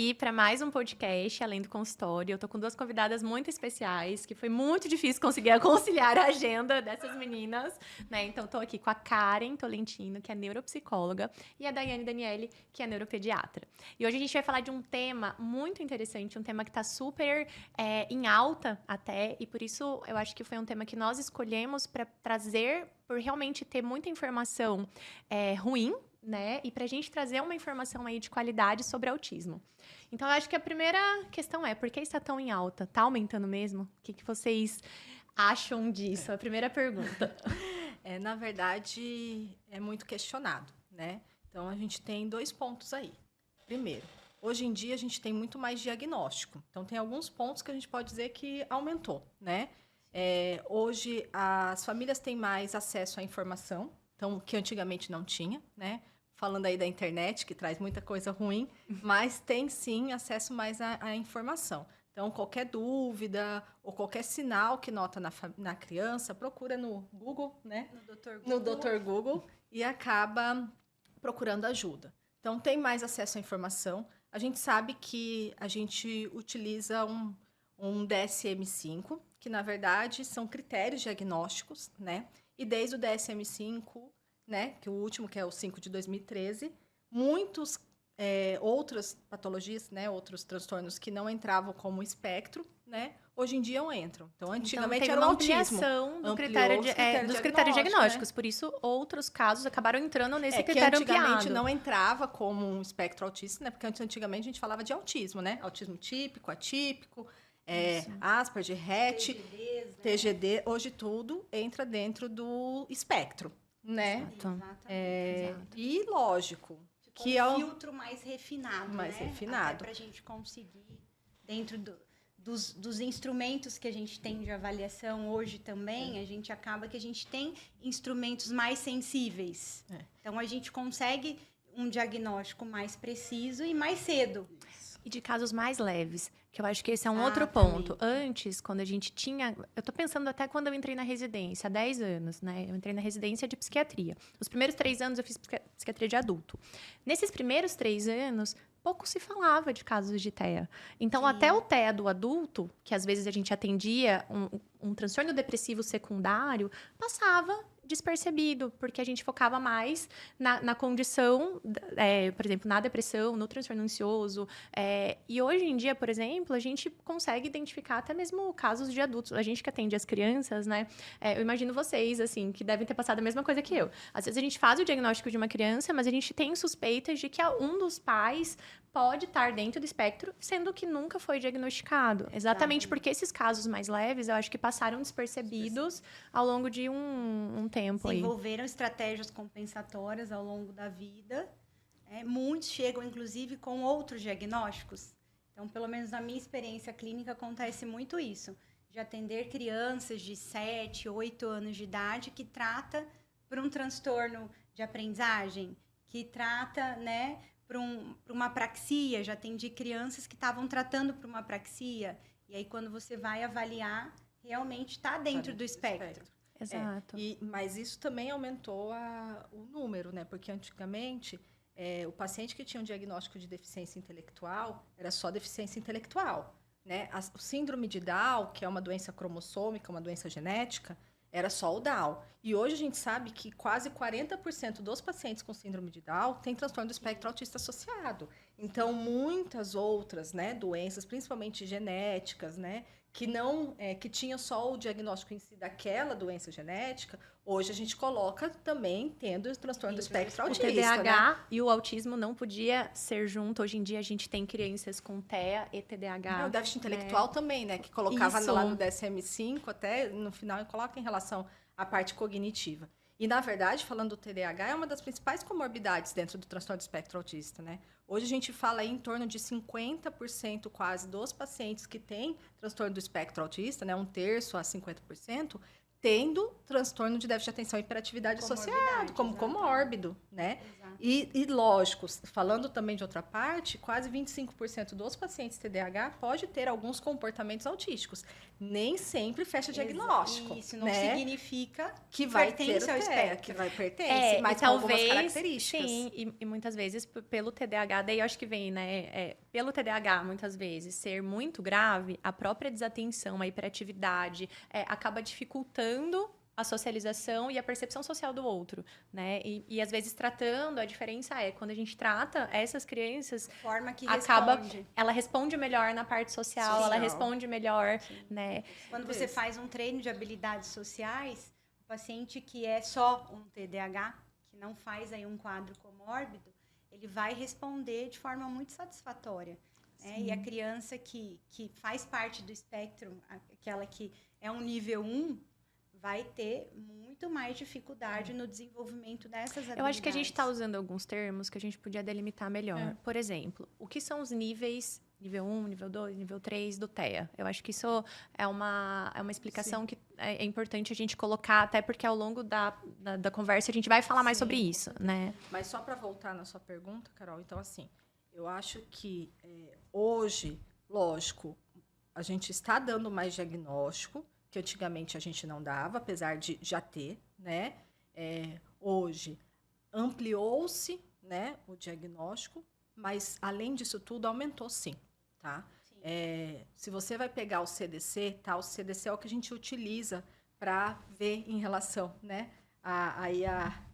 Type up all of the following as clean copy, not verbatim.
aqui para mais um podcast, Além do Consultório. Eu tô com duas convidadas muito especiais, que foi muito difícil conseguir conciliar a agenda dessas meninas, né? Então, tô aqui com a Karen Tolentino, que é neuropsicóloga, e a Daiane Daniele, que é neuropediatra. E hoje a gente vai falar de um tema muito interessante, um tema que tá super em alta até, e por isso eu acho que foi um tema que nós escolhemos para trazer, por realmente ter muita informação ruim, né? E para a gente trazer uma informação aí de qualidade sobre autismo. Então, eu acho que a primeira questão é, por que está tão em alta? Está aumentando mesmo? O que vocês acham disso? A primeira pergunta. Na verdade, é muito questionado, né? Então, a gente tem 2 pontos aí. Primeiro, hoje em dia, a gente tem muito mais diagnóstico. Então, tem alguns pontos que a gente pode dizer que aumentou, né? Hoje, as famílias têm mais acesso à informação, então, que antigamente não tinha, né? Falando aí da internet, que traz muita coisa ruim, mas tem sim acesso mais à informação. Então, qualquer dúvida ou qualquer sinal que nota na criança, procura no Google, né? No Dr. Google e acaba procurando ajuda. Então, tem mais acesso à informação. A gente sabe que a gente utiliza um DSM-5, que, na verdade, são critérios diagnósticos, né? E desde o DSM-5, né, que o último, que é o 5 de 2013, muitos outras patologias, né, outros transtornos que não entravam como espectro, né, hoje em dia entram. Então, antigamente era o autismo. Do dos critérios diagnósticos, né? Por isso, outros casos acabaram entrando nesse critério ampliado. Que antigamente não entrava como um espectro autista, né, porque antigamente a gente falava de autismo, né, autismo típico, atípico, Asperger, Rett, TGD, hoje tudo entra dentro do espectro, né? Exato. E lógico que é um filtro mais refinado, refinado. Para a gente conseguir, dentro dos instrumentos que a gente tem de avaliação hoje também, a gente acaba que a gente tem instrumentos mais sensíveis. Então, a gente consegue um diagnóstico mais preciso e mais cedo. E de casos mais leves, que eu acho que esse é um outro ponto. Antes, quando a gente tinha... Eu tô pensando até quando eu entrei na residência, há 10 anos, né? Eu entrei na residência de psiquiatria. Os primeiros 3 anos eu fiz psiquiatria de adulto. Nesses primeiros 3 anos, pouco se falava de casos de TEA. Então, até o TEA do adulto, que às vezes a gente atendia um transtorno depressivo secundário, passava despercebido, porque a gente focava mais na condição, por exemplo, na depressão, no transtorno ansioso. E hoje em dia, por exemplo, a gente consegue identificar até mesmo casos de adultos. A gente que atende as crianças, né? Eu imagino vocês, assim, que devem ter passado a mesma coisa que eu. Às vezes a gente faz o diagnóstico de uma criança, mas a gente tem suspeitas de que um dos pais pode estar dentro do espectro, sendo que nunca foi diagnosticado. Exatamente porque esses casos mais leves, eu acho que passaram despercebidos ao longo de um tempo. Desenvolveram estratégias compensatórias ao longo da vida. Muitos chegam, inclusive, com outros diagnósticos. Então, pelo menos na minha experiência clínica, acontece muito isso. De atender crianças de 7, 8 anos de idade que trata por um transtorno de aprendizagem, que trata, né, por uma apraxia. Já atendi crianças que estavam tratando por uma apraxia. E aí, quando você vai avaliar, realmente está dentro do espectro. Exato. Mas isso também aumentou o número, né? Porque antigamente, o paciente que tinha um diagnóstico de deficiência intelectual era só deficiência intelectual, né? O síndrome de Down, que é uma doença cromossômica, uma doença genética, era só o Down. E hoje a gente sabe que quase 40% dos pacientes com síndrome de Down têm transtorno do espectro autista associado. Então, muitas outras, né, doenças, principalmente genéticas, né, que tinha só o diagnóstico em si daquela doença genética, hoje a gente coloca também tendo o transtorno do espectro autista. O TDAH, né? E o autismo não podia ser junto. Hoje em dia a gente tem crianças com TEA e TDAH. O déficit intelectual também, né? Que colocava lá no DSM-5, até no final, coloca em relação à parte cognitiva. E, na verdade, falando do TDAH, é uma das principais comorbidades dentro do transtorno do espectro autista, né? Hoje a gente fala aí em torno de 50% quase dos pacientes que têm transtorno do espectro autista, né? 1/3 a 50%, tendo transtorno de déficit de atenção e hiperatividade associado, como comórbido, né? E lógico, falando também de outra parte, quase 25% dos pacientes TDAH pode ter alguns comportamentos autísticos. Nem sempre fecha diagnóstico. Isso não né? significa que vai ter o TEA, que vai pertencer, mas com algumas características. Sim, e muitas vezes pelo TDAH, daí eu acho que vem, né? pelo TDAH, muitas vezes, ser muito grave, a própria desatenção, a hiperatividade, acaba dificultando a socialização e a percepção social do outro, né? E às vezes tratando, a diferença é, quando a gente trata essas crianças, Forma que ela responde melhor na parte social, ela responde melhor, né? Quando você faz um treino de habilidades sociais, o paciente que é só um TDAH, que não faz aí um quadro comórbido, ele vai responder de forma muito satisfatória. Né? E a criança que faz parte do espectro, aquela que é um nível 1, vai ter muito mais dificuldade no desenvolvimento dessas habilidades. Eu acho que a gente está usando alguns termos que a gente podia delimitar melhor. Por exemplo, o que são os níveis, nível 1, nível 2, nível 3 do TEA? Eu acho que isso é uma explicação que é importante a gente colocar, até porque ao longo da conversa a gente vai falar mais sobre isso, né? Mas só para voltar na sua pergunta, Carol, então assim, eu acho que hoje, lógico, a gente está dando mais diagnóstico, que antigamente a gente não dava, apesar de já ter, né? Hoje ampliou-se, né, o diagnóstico, mas além disso tudo aumentou sim, tá? Se você vai pegar o CDC, tá? O CDC é o que a gente utiliza para ver em relação, né,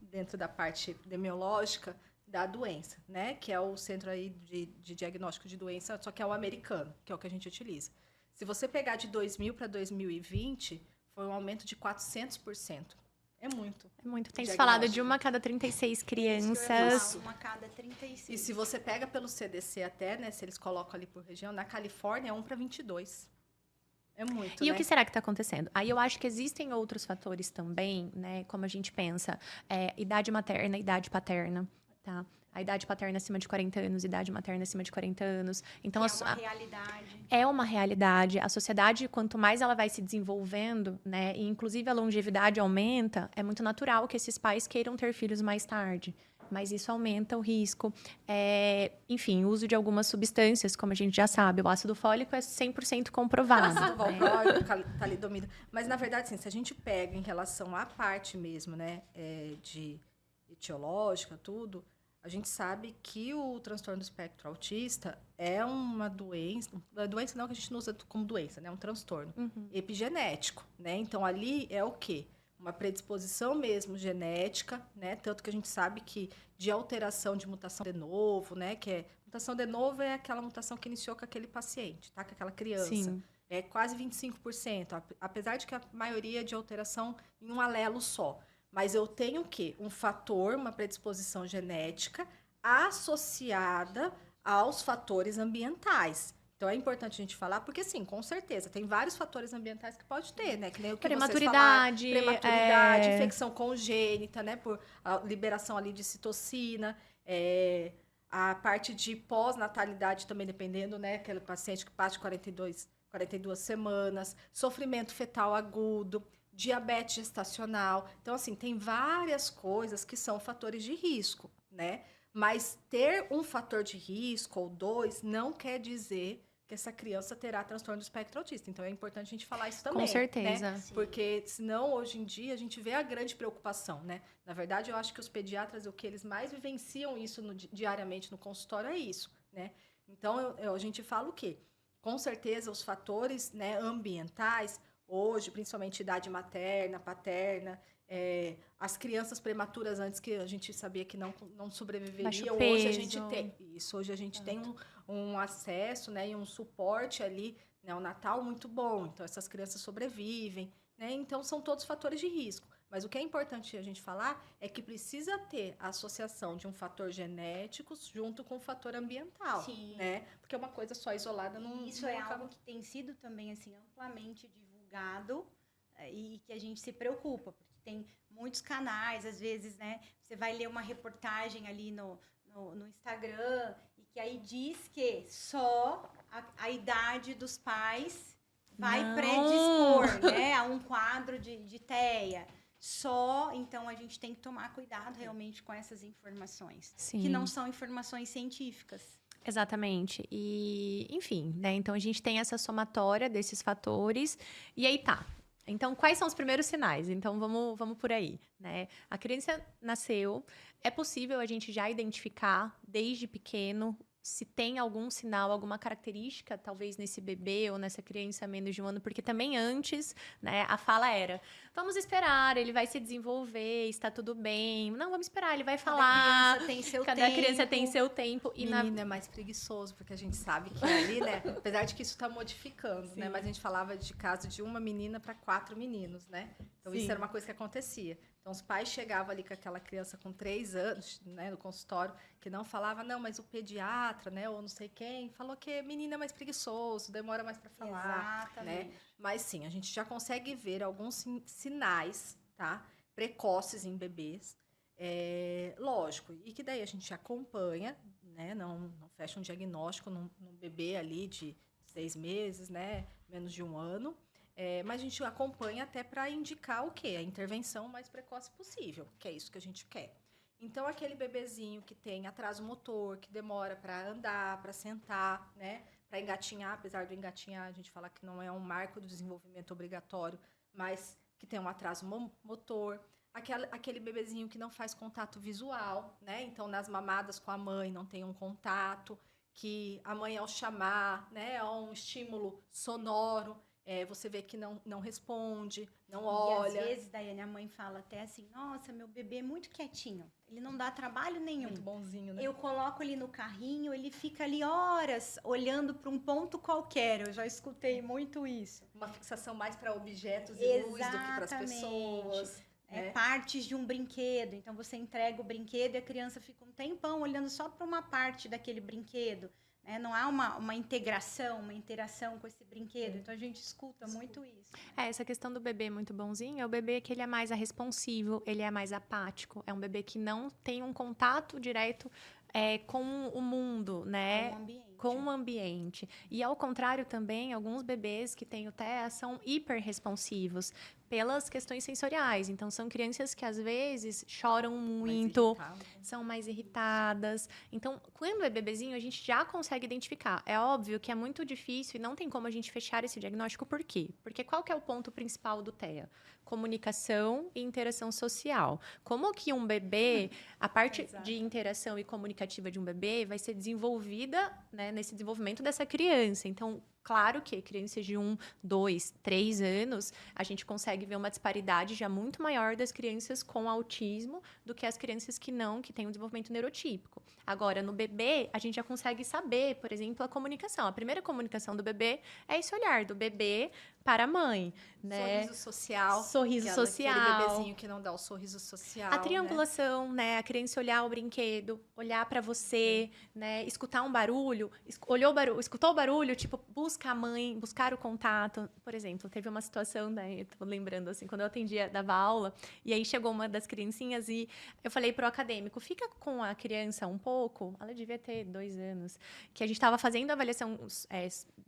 dentro da parte epidemiológica da doença, né? Que é o centro aí de diagnóstico de doença, só que é o americano, que é o que a gente utiliza. Se você pegar de 2000 para 2020, foi um aumento de 400%. É muito. É muito. Tem se falado de 1 a cada 36 crianças. 1 a cada 36. E se você pega pelo CDC até, né, se eles colocam ali por região, na Califórnia é 1 para 22. É muito, E né? o que será que está acontecendo? Aí eu acho que existem outros fatores também, né? Como a gente pensa, idade materna, idade paterna, tá? A idade paterna acima de 40 anos, idade materna acima de 40 anos. Então, é uma realidade. É uma realidade. A sociedade, quanto mais ela vai se desenvolvendo, né? E inclusive a longevidade aumenta, é muito natural que esses pais queiram ter filhos mais tarde. Mas isso aumenta o risco. Enfim, o uso de algumas substâncias, como a gente já sabe. O ácido fólico é 100% comprovado. Ácido valproico, talidomida. Mas, na verdade, assim, se a gente pega em relação à parte mesmo, né, de etiológica, tudo, a gente sabe que o transtorno do espectro autista é uma doença não que a gente não usa como doença, né? É um transtorno epigenético, né? Então, ali é o quê? Uma predisposição mesmo genética, né? Tanto que a gente sabe que de alteração de mutação de novo, né? Mutação de novo é aquela mutação que iniciou com aquele paciente, tá? Com aquela criança. Sim. É quase 25%, apesar de que a maioria é de alteração em um alelo só. Mas eu tenho o quê? Um fator, uma predisposição genética associada aos fatores ambientais. Então, é importante a gente falar, porque, sim, com certeza, tem vários fatores ambientais que pode ter, né? Que nem o que prematuridade, infecção congênita, né? Por liberação ali de citocina, a parte de pós-natalidade também, dependendo, né? Aquele paciente que passa de 42 semanas, sofrimento fetal agudo, diabetes gestacional. Então, assim, tem várias coisas que são fatores de risco, né? Mas ter um fator de risco ou 2 não quer dizer que essa criança terá transtorno do espectro autista. Então, é importante a gente falar isso também. Com certeza. Né? Porque, senão, hoje em dia, a gente vê a grande preocupação, né? Na verdade, eu acho que os pediatras, o que eles mais vivenciam isso diariamente no consultório é isso, né? Então, a gente fala o quê? Com certeza, os fatores, né, ambientais, hoje, principalmente idade materna, paterna, as crianças prematuras antes que a gente sabia que não sobreviveriam, hoje a gente tem isso. Hoje a gente tem um acesso, né, e um suporte ali, né, o Natal muito bom. Então, essas crianças sobrevivem, né? Então, são todos fatores de risco. Mas o que é importante a gente falar é que precisa ter a associação de um fator genético junto com um fator ambiental, Sim. né? Porque uma coisa só isolada não... Isso é algo que tem sido também, assim, amplamente divulgado e que a gente se preocupa, porque tem muitos canais, às vezes, né? Você vai ler uma reportagem ali no Instagram e que aí diz que só a idade dos pais vai predispor, né, a um quadro de TEA. Então, a gente tem que tomar cuidado realmente com essas informações, Sim. que não são informações científicas. Exatamente. E, enfim, né? Então, a gente tem essa somatória desses fatores. E aí tá. Então, quais são os primeiros sinais? Então, vamos por aí, né? A criança nasceu. É possível a gente já identificar, desde pequeno, se tem algum sinal, alguma característica, talvez nesse bebê ou nessa criança menos de um ano, porque também antes, né, a fala era: vamos esperar, ele vai se desenvolver, está tudo bem. Não, vamos esperar, ele vai falar. Cada criança tem seu Cada tempo. criança tem seu tempo. E Menino é mais preguiçoso, porque a gente sabe que ali, né? Apesar de que isso está modificando, né? Mas a gente falava de caso de uma menina para 4 meninos, né? Então Sim. isso era uma coisa que acontecia. Então os pais chegavam ali com aquela criança com 3 anos, né, no consultório, que não falava, não, mas o pediatra, né, ou não sei quem, falou que menino é mais preguiçoso, demora mais para falar, Exatamente. né? Mas sim, a gente já consegue ver alguns sinais, tá? Precoces em bebês. Lógico, e que daí a gente acompanha, né? Não fecha um diagnóstico num bebê ali de 6 meses, né? Menos de 1 ano. Mas a gente acompanha até para indicar o quê? A intervenção mais precoce possível, que é isso que a gente quer. Então, aquele bebezinho que tem atraso motor, que demora para andar, para sentar, né? Para engatinhar, apesar do engatinhar, a gente fala que não é um marco do desenvolvimento obrigatório, mas que tem um atraso motor. Aquele bebezinho que não faz contato visual, né? Então, nas mamadas com a mãe não tem um contato, que a mãe, ao chamar, né, é um estímulo sonoro, você vê que não responde, não olha. E às vezes, Daiane, a mãe fala até assim, nossa, meu bebê é muito quietinho, ele não dá trabalho nenhum. Muito bonzinho, né? Eu coloco ele no carrinho, ele fica ali horas olhando para um ponto qualquer. Eu já escutei muito isso. Uma fixação mais para objetos e luz do que para as pessoas. Partes de um brinquedo. Então, você entrega o brinquedo e a criança fica um tempão olhando só para uma parte daquele brinquedo. Não há uma integração, uma interação com esse brinquedo. Então, a gente escuta muito isso. Essa questão do bebê muito bonzinho é o bebê que ele é mais responsivo, ele é mais apático. É um bebê que não tem um contato direto com o mundo, né? Com o ambiente. E ao contrário também, alguns bebês que têm o TEA são hiperresponsivos pelas questões sensoriais. Então, são crianças que às vezes choram muito, são mais irritadas. Então, quando é bebezinho, a gente já consegue identificar. É óbvio que é muito difícil e não tem como a gente fechar esse diagnóstico. Por quê? Porque qual que é o ponto principal do TEA? Comunicação e interação social. Como que um bebê, a parte de interação e comunicativa de um bebê vai ser desenvolvida, né, nesse desenvolvimento dessa criança. Então, claro que crianças de 1, 2, 3 anos, a gente consegue ver uma disparidade já muito maior das crianças com autismo do que as crianças que têm um desenvolvimento neurotípico. Agora, no bebê, a gente já consegue saber, por exemplo, a comunicação. A primeira comunicação do bebê é esse olhar do bebê para a mãe, né? Sorriso social. Sorriso social. Aquele bebezinho que não dá o sorriso social. A triangulação, né? A criança olhar o brinquedo, olhar para você, né? Escutar um barulho, escutou o barulho, tipo, busca a mãe, buscar o contato. Por exemplo, teve uma situação, né? Eu tô lembrando, assim, quando eu dava aula, e aí chegou uma das criancinhas e eu falei pro acadêmico, fica com a criança um pouco, ela devia ter 2 anos, que a gente estava fazendo a avaliação,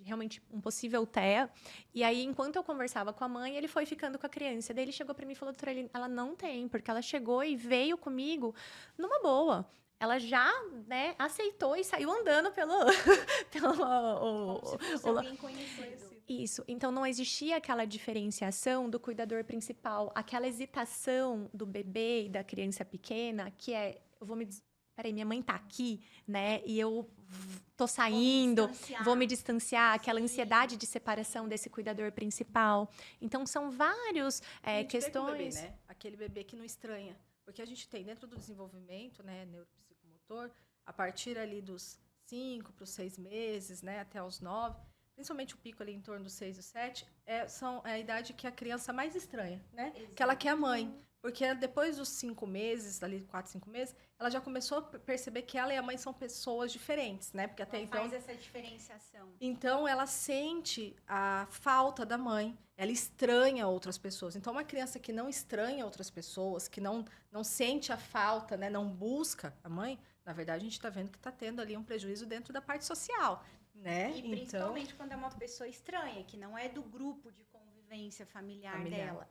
realmente um possível TEA, e aí, enquanto eu conversava com a mãe, ele foi ficando com a criança. Daí ele chegou para mim e falou, doutora, ela não tem, porque ela chegou e veio comigo numa boa. Ela já, né, aceitou e saiu andando pelo Como se fosse alguém conhecido. Isso. Então, não existia aquela diferenciação do cuidador principal, aquela hesitação do bebê e da criança pequena, que peraí, minha mãe tá aqui, né? E eu tô saindo, vou me distanciar, aquela ansiedade de separação desse cuidador principal. Então, são vários questões. Bebê, né? Aquele bebê que não estranha. Porque a gente tem dentro do desenvolvimento, né, neuropsicomotor, a partir ali dos 5 para os 6 meses, né, até os 9, principalmente o pico ali em torno dos 6 e 7, são a idade que a criança mais estranha, né? Exato. Que ela quer a mãe. Porque depois dos 5 meses, ali 4, 5 meses, ela já começou a perceber que ela e a mãe são pessoas diferentes, né? Porque até então faz essa diferenciação. Então, ela sente a falta da mãe, ela estranha outras pessoas. Então, uma criança que não estranha outras pessoas, que não sente a falta, né? Não busca a mãe, na verdade, a gente está vendo que está tendo ali um prejuízo dentro da parte social, né? E principalmente quando é uma pessoa estranha, que não é do grupo de convivência familiar. Dela.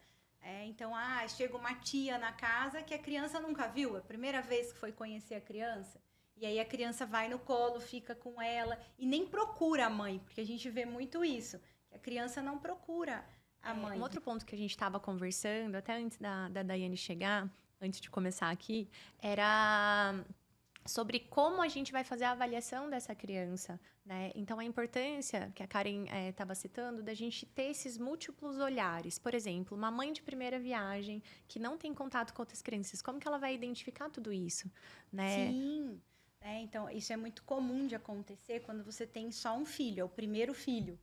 Então, chega uma tia na casa que a criança nunca viu, é a primeira vez que foi conhecer a criança. E aí a criança vai no colo, fica com ela e nem procura a mãe, porque a gente vê muito isso, que a criança não procura a mãe. Um outro ponto que a gente estava conversando, até antes da Daiane chegar, antes de começar aqui, era sobre como a gente vai fazer a avaliação dessa criança, né? Então, a importância que a Karen estava citando da gente ter esses múltiplos olhares. Por exemplo, uma mãe de primeira viagem que não tem contato com outras crianças, como que ela vai identificar tudo isso, né? Sim. Então, isso é muito comum de acontecer quando você tem só um filho, é o primeiro filho.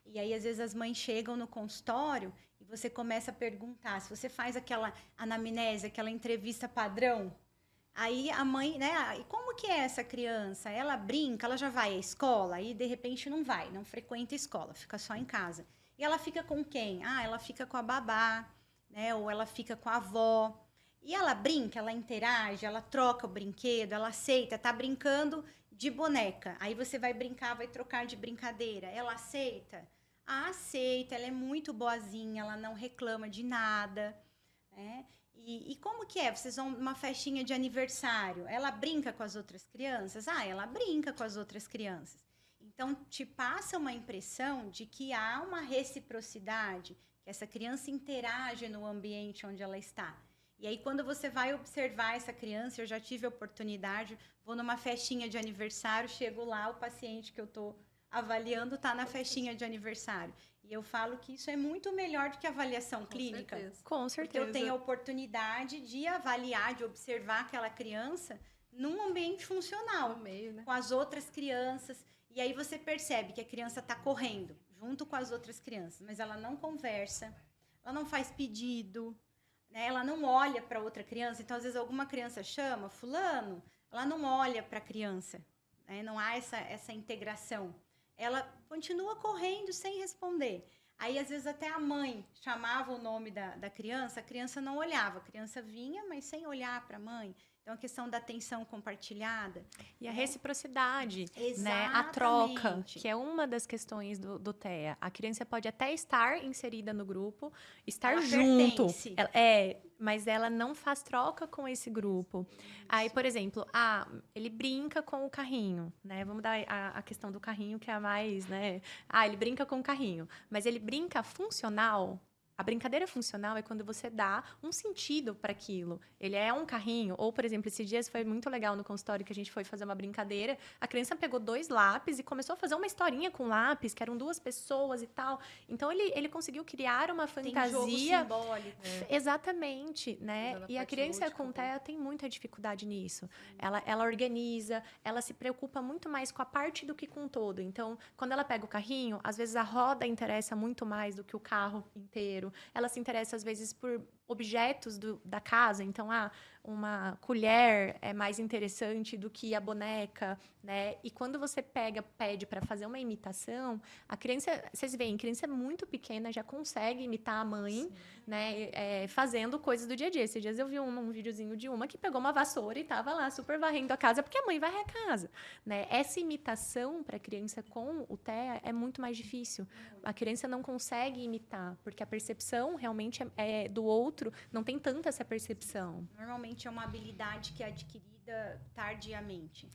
E aí, às vezes, as mães chegam no consultório e você começa a perguntar. Se você faz aquela anamnese, aquela entrevista padrão, aí a mãe, né? E como que é essa criança? Ela brinca, ela já vai à escola? Aí, de repente, não vai, não frequenta a escola, fica só em casa. E ela fica com quem? Ela fica com a babá, né? Ou ela fica com a avó. E ela brinca, ela interage, ela troca o brinquedo, ela aceita, tá brincando de boneca. Aí você vai brincar, vai trocar de brincadeira. Ela aceita? Aceita, ela é muito boazinha, ela não reclama de nada, né? E como que é? Vocês vão numa festinha de aniversário, ela brinca com as outras crianças? Ela brinca com as outras crianças. Então, te passa uma impressão de que há uma reciprocidade, que essa criança interage no ambiente onde ela está. E aí, quando você vai observar essa criança, eu já tive a oportunidade, vou numa festinha de aniversário, chego lá, o paciente que eu estou avaliando está na festinha de aniversário. E eu falo que isso é muito melhor do que avaliação clínica. Com certeza. Porque eu tenho a oportunidade de avaliar, de observar aquela criança num ambiente funcional, No meio, né? com as outras crianças. E aí você percebe que a criança está correndo junto com as outras crianças, mas ela não conversa, ela não faz pedido, né? Ela não olha para outra criança. Então, às vezes, alguma criança chama, fulano, ela não olha para a criança, né? Não há essa integração. Ela continua correndo sem responder. Aí, às vezes, até a mãe chamava o nome da criança, a criança não olhava. A criança vinha, mas sem olhar para a mãe. Então, a questão da atenção compartilhada. E a reciprocidade, Exatamente. né? A troca, que é uma das questões do TEA. A criança pode até estar inserida no grupo, estar Ela junto. pertence. Mas ela não faz troca com esse grupo. Aí, por exemplo, ele brinca com o carrinho, né? Vamos dar a questão do carrinho, que é a mais, né? Ele brinca com o carrinho. Mas ele brinca funcional. A brincadeira funcional é quando você dá um sentido para aquilo. Ele é um carrinho, ou, por exemplo, esses dias foi muito legal no consultório que a gente foi fazer uma brincadeira. A criança pegou 2 lápis e começou a fazer uma historinha com lápis, que eram 2 pessoas e tal. Então, ele conseguiu criar uma fantasia. Tem jogo simbólico. Exatamente, né? Usando a E a parte criança lúdica, com TEA tem muita dificuldade nisso. Ela organiza, ela se preocupa muito mais com a parte do que com o todo. Então, quando ela pega o carrinho, às vezes a roda interessa muito mais do que o carro inteiro. Ela se interessa, às vezes, por objetos da casa. Então, uma colher é mais interessante do que a boneca, né? E quando você pede para fazer uma imitação, a criança, vocês veem, criança muito pequena já consegue imitar a mãe, né? Fazendo coisas do dia a dia. Esses dias eu vi um videozinho de uma que pegou uma vassoura e estava lá super varrendo a casa, porque a mãe varre a casa, né? Essa imitação para a criança com o TEA é muito mais difícil. A criança não consegue imitar, porque a percepção realmente é do outro, não tem tanta essa percepção. Normalmente é uma habilidade que é adquirida tardiamente.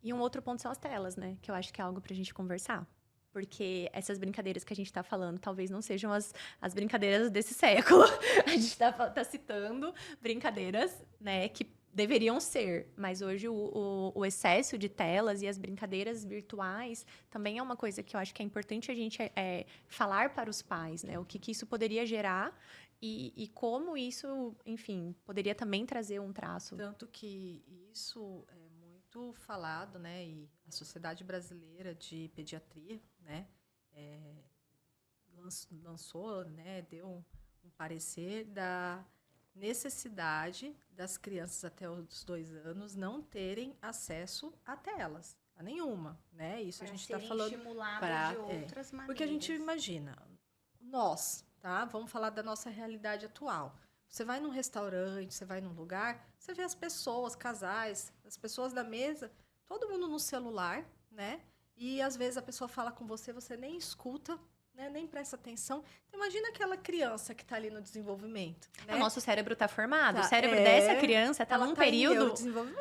E um outro ponto são as telas, né? Que eu acho que é algo pra gente conversar. Porque essas brincadeiras que a gente tá falando talvez não sejam as brincadeiras desse século. A gente tá citando brincadeiras, né, que deveriam ser. Mas hoje o excesso de telas e as brincadeiras virtuais também é uma coisa que eu acho que é importante a gente falar para os pais, né? O que isso poderia gerar e como isso, enfim, poderia também trazer um traço. Tanto que isso é muito falado, né? E a Sociedade Brasileira de Pediatria, né? Lançou, né? Deu um parecer da necessidade das crianças até os 2 anos não terem acesso a telas, a nenhuma, né? Isso a gente está falando estimuladas de outras maneiras. porque a gente imagina, nós, tá? Vamos falar da nossa realidade atual. Você vai num restaurante, você vai num lugar, você vê as pessoas, casais, as pessoas da mesa, todo mundo no celular, né? E às vezes a pessoa fala com você, você nem escuta, né? Nem presta atenção. Então, imagina aquela criança que está ali no desenvolvimento, né? O nosso cérebro está formado, o Tá, cérebro dessa criança está num período...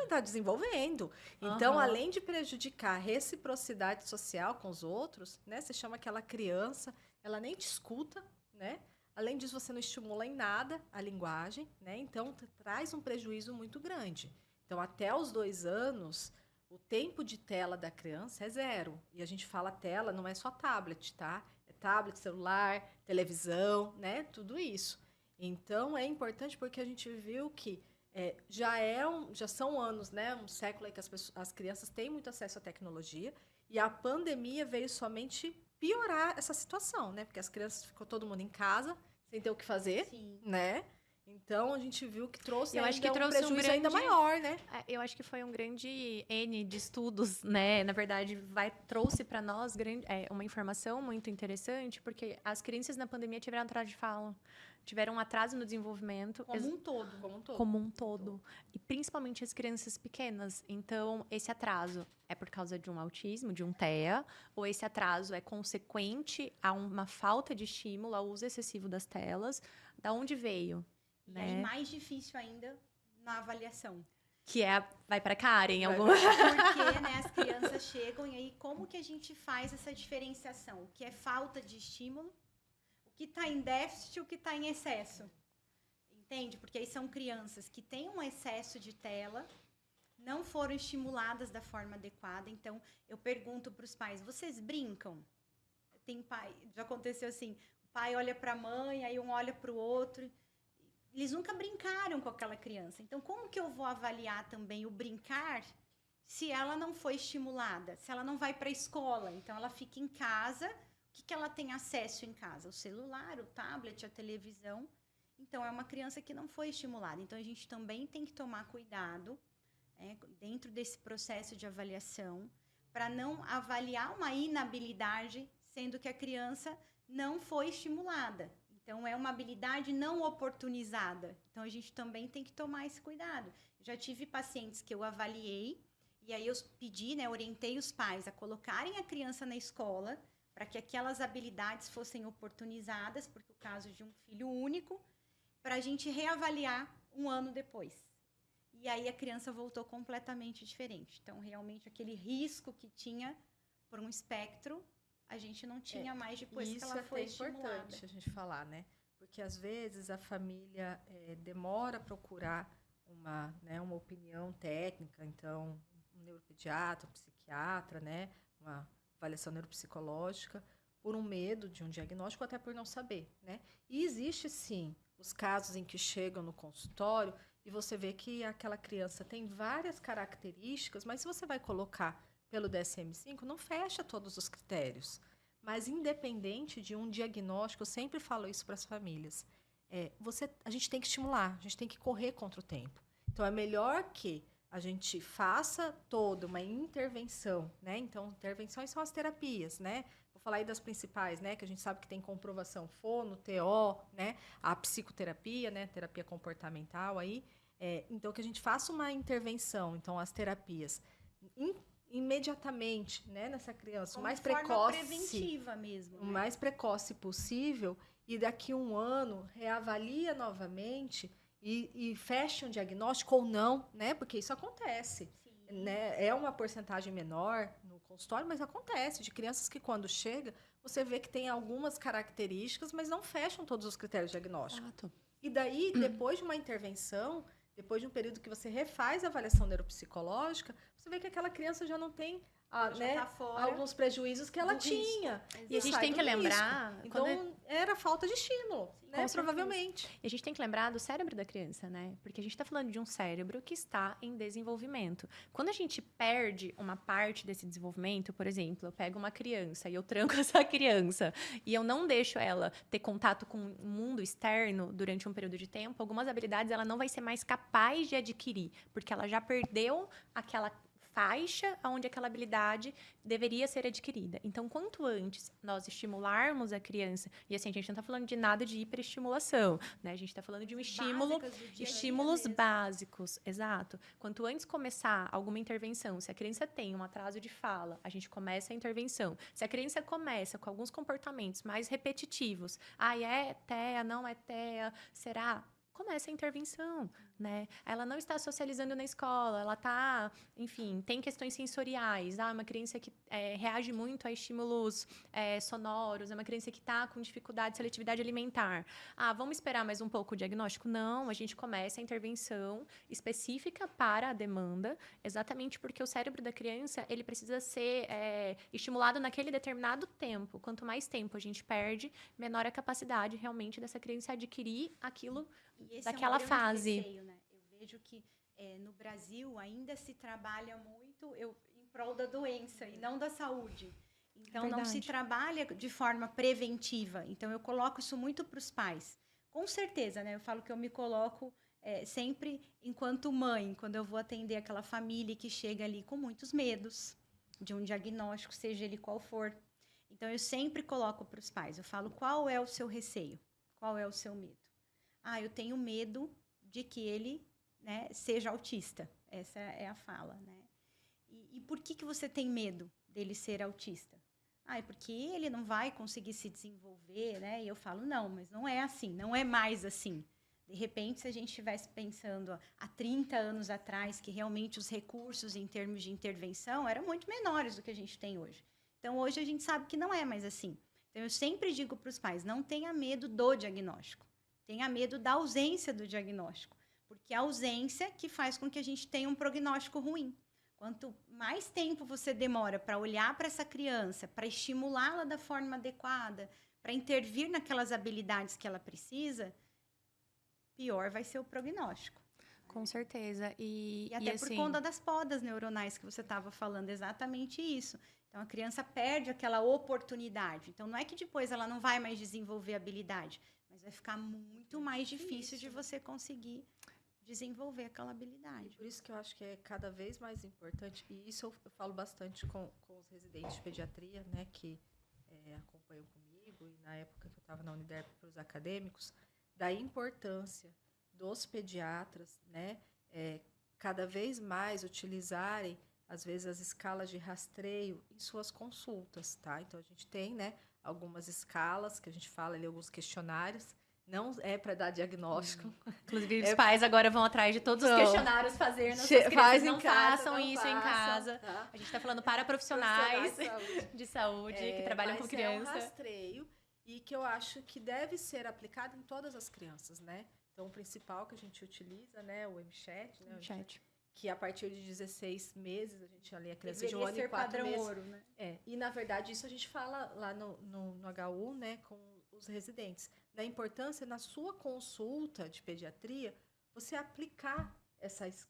Está desenvolvendo. Então, Uhum. além de prejudicar a reciprocidade social com os outros, né? Você chama aquela criança, ela nem te escuta, né? Além disso, você não estimula em nada a linguagem, né? Então, traz um prejuízo muito grande. Então, até os 2 anos, o tempo de tela da criança é 0. E a gente fala tela, não é só tablet, tá? É tablet, celular, televisão, né? Tudo isso. Então, é importante porque a gente viu que já são anos, né? Um século aí que as crianças têm muito acesso à tecnologia. E a pandemia veio somente piorar essa situação, né? Porque as crianças ficou todo mundo em casa, sem ter o que fazer, Sim. né? Então, a gente viu que trouxe Eu acho que ainda trouxe um prejuízo ainda grande- maior, né? Eu acho que foi um grande N de estudos, né? Na verdade, trouxe para nós uma informação muito interessante, porque as crianças na pandemia tiveram atraso de fala, tiveram um atraso no desenvolvimento. Como um todo. Como um todo. E principalmente as crianças pequenas. Então, esse atraso é por causa de um autismo, de um TEA, ou esse atraso é consequente a uma falta de estímulo, ao uso excessivo das telas. Da onde veio? E aí, mais difícil ainda na avaliação. Vai para Karen. Porque, né, as crianças chegam e aí como que a gente faz essa diferenciação? O que é falta de estímulo, o que está em déficit e o que está em excesso. Entende? Porque aí são crianças que têm um excesso de tela, não foram estimuladas da forma adequada. Então, eu pergunto para os pais, vocês brincam? Tem pai, já aconteceu assim, o pai olha para a mãe, aí um olha para o outro. Eles nunca brincaram com aquela criança. Então, como que eu vou avaliar também o brincar se ela não foi estimulada? Se ela não vai para a escola? Então, ela fica em casa. O que ela tem acesso em casa? O celular, o tablet, a televisão. Então, é uma criança que não foi estimulada. Então, a gente também tem que tomar cuidado dentro desse processo de avaliação para não avaliar uma inabilidade, sendo que a criança não foi estimulada. Então, é uma habilidade não oportunizada. Então, a gente também tem que tomar esse cuidado. Já tive pacientes que eu avaliei, e aí eu pedi, orientei os pais a colocarem a criança na escola, para que aquelas habilidades fossem oportunizadas, porque o caso de um filho único, para a gente reavaliar um ano depois. E aí a criança voltou completamente diferente. Então, realmente, aquele risco que tinha por um espectro, a gente não tinha mais depois que ela foi estimulada. Isso é importante a gente falar, né? Porque, às vezes, a família demora a procurar uma opinião técnica, então, um neuropediatra, um psiquiatra, né? Uma avaliação neuropsicológica, por um medo de um diagnóstico, até por não saber, né? E existe, sim, os casos em que chegam no consultório e você vê que aquela criança tem várias características, mas se você vai colocar pelo DSM-5, não fecha todos os critérios. Mas, independente de um diagnóstico, eu sempre falo isso para as famílias, a gente tem que estimular, a gente tem que correr contra o tempo. Então, é melhor que a gente faça toda uma intervenção, né? Então, intervenções são as terapias, né? Vou falar aí das principais, né? Que a gente sabe que tem comprovação fono, TO, né? A psicoterapia, né? Terapia comportamental aí. Então, que a gente faça uma intervenção, então, as terapias imediatamente, né, nessa criança, o mais precoce, preventiva mesmo, o mais precoce possível, e daqui a um ano reavalia novamente e fecha um diagnóstico ou não, né? Porque isso acontece, né? É uma porcentagem menor no consultório, mas acontece de crianças que quando chega, você vê que tem algumas características, mas não fecham todos os critérios diagnósticos. Exato. E daí, depois de uma intervenção, depois de um período que você refaz a avaliação neuropsicológica, você vê que aquela criança já não tem tá fora alguns prejuízos que ela tinha. E a gente tem que lembrar... Então, era falta de estímulo, né? Provavelmente. E a gente tem que lembrar do cérebro da criança, né? Porque a gente está falando de um cérebro que está em desenvolvimento. Quando a gente perde uma parte desse desenvolvimento, por exemplo, eu pego uma criança e eu tranco essa criança e eu não deixo ela ter contato com o mundo externo durante um período de tempo, algumas habilidades ela não vai ser mais capaz de adquirir, porque ela já perdeu aquela faixa onde aquela habilidade deveria ser adquirida. Então, quanto antes nós estimularmos a criança, e assim, a gente não está falando de nada de hiperestimulação, né? A gente está falando de um estímulo, estímulos básicos, exato. Quanto antes começar alguma intervenção, se a criança tem um atraso de fala, a gente começa a intervenção. Se a criança começa com alguns comportamentos mais repetitivos, é TEA, não é TEA, será? começa a intervenção, né? Ela não está socializando na escola, ela está, enfim, tem questões sensoriais. Uma criança que reage muito a estímulos sonoros, é uma criança que está com dificuldade de seletividade alimentar. Vamos esperar mais um pouco o diagnóstico? Não, a gente começa a intervenção específica para a demanda, exatamente porque o cérebro da criança, ele precisa ser estimulado naquele determinado tempo. Quanto mais tempo a gente perde, menor a capacidade realmente dessa criança adquirir aquilo daquela fase. Receio, né? Eu vejo que no Brasil ainda se trabalha muito em prol da doença e não da saúde. Então, não se trabalha de forma preventiva. Então, eu coloco isso muito para os pais. Com certeza, né? Eu falo que eu me coloco sempre enquanto mãe, quando eu vou atender aquela família que chega ali com muitos medos de um diagnóstico, seja ele qual for. Então, eu sempre coloco para os pais. Eu falo, qual é o seu receio? Qual é o seu medo? Eu tenho medo de que ele, né, seja autista. Essa é a fala, né? E por que você tem medo dele ser autista? É porque ele não vai conseguir se desenvolver, né? E eu falo, não, mas não é assim, não é mais assim. De repente, se a gente estivesse pensando há 30 anos atrás, que realmente os recursos em termos de intervenção eram muito menores do que a gente tem hoje. Então, hoje a gente sabe que não é mais assim. Então, eu sempre digo para os pais, não tenha medo do diagnóstico. Tenha medo da ausência do diagnóstico, porque é a ausência que faz com que a gente tenha um prognóstico ruim. Quanto mais tempo você demora para olhar para essa criança, para estimulá-la da forma adequada, para intervir naquelas habilidades que ela precisa, pior vai ser o prognóstico. Com certeza. E até assim, por conta das podas neuronais que você estava falando, exatamente isso. Então, a criança perde aquela oportunidade. Então, não é que depois ela não vai mais desenvolver habilidade, mas vai ficar muito mais difícil de você conseguir desenvolver aquela habilidade. E por isso que eu acho que é cada vez mais importante, e isso eu falo bastante com os residentes de pediatria, né, que acompanham comigo, e na época que eu estava na Uniderp para os acadêmicos, da importância dos pediatras, né, cada vez mais utilizarem, às vezes, as escalas de rastreio em suas consultas, tá? Então, a gente tem, né, algumas escalas que a gente fala ali, alguns questionários. Não é para dar diagnóstico. Inclusive, os pais agora vão atrás de todos os questionários fazer nas suas crianças. Não façam isso em casa. Tá? A gente está falando para profissionais de saúde que trabalham com criança. É um rastreio e que eu acho que deve ser aplicado em todas as crianças, né? Então, o principal que a gente utiliza, né, o MChat, né? Que a partir de 16 meses, a gente ali a criança de 1 ano e 4 meses. Ouro, né? E, na verdade, isso a gente fala lá no HU, né, com os residentes, da importância na sua consulta de pediatria, você aplicar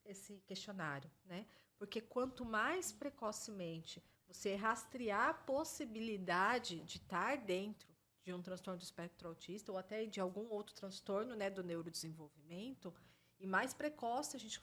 esse questionário, né? Porque quanto mais precocemente você rastrear a possibilidade de estar dentro de um transtorno do espectro autista ou até de algum outro transtorno, né, do neurodesenvolvimento, e mais precoce a gente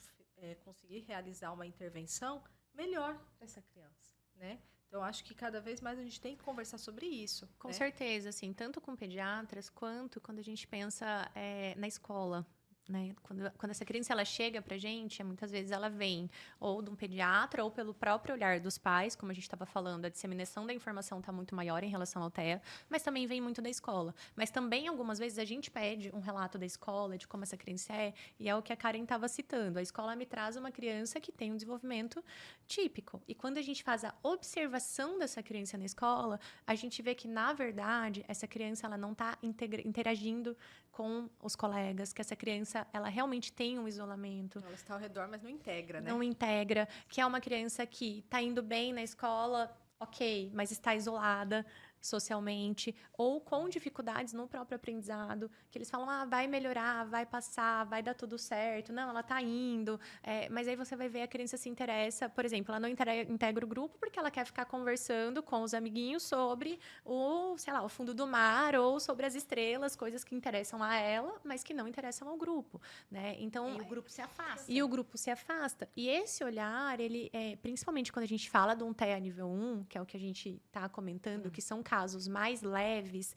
conseguir realizar uma intervenção, melhor para essa criança, né? Então, acho que cada vez mais a gente tem que conversar sobre isso. Com certeza, assim, tanto com pediatras quanto quando a gente pensa na escola. Né? Quando essa criança ela chega pra gente, muitas vezes ela vem ou de um pediatra ou pelo próprio olhar dos pais, como a gente estava falando, a disseminação da informação está muito maior em relação ao TEA, mas também vem muito da escola. Mas também, algumas vezes, a gente pede um relato da escola, de como essa criança é, e é o que a Karen estava citando. A escola me traz uma criança que tem um desenvolvimento típico. E quando a gente faz a observação dessa criança na escola, a gente vê que, na verdade, essa criança ela não está interagindo com os colegas, que essa criança ela realmente tem um isolamento. Ela está ao redor, mas não integra, né? Não integra, que é uma criança que está indo bem na escola, ok, mas está isolada socialmente, ou com dificuldades no próprio aprendizado, que eles falam, vai melhorar, vai passar, vai dar tudo certo, não, ela tá indo, mas aí você vai ver a criança se interessa, por exemplo, ela não integra o grupo porque ela quer ficar conversando com os amiguinhos sobre o fundo do mar, ou sobre as estrelas, coisas que interessam a ela, mas que não interessam ao grupo, né? Então, e o grupo se afasta. E o grupo se afasta. E esse olhar, ele principalmente quando a gente fala de um TEA nível 1, que é o que a gente tá comentando, que são casos mais leves,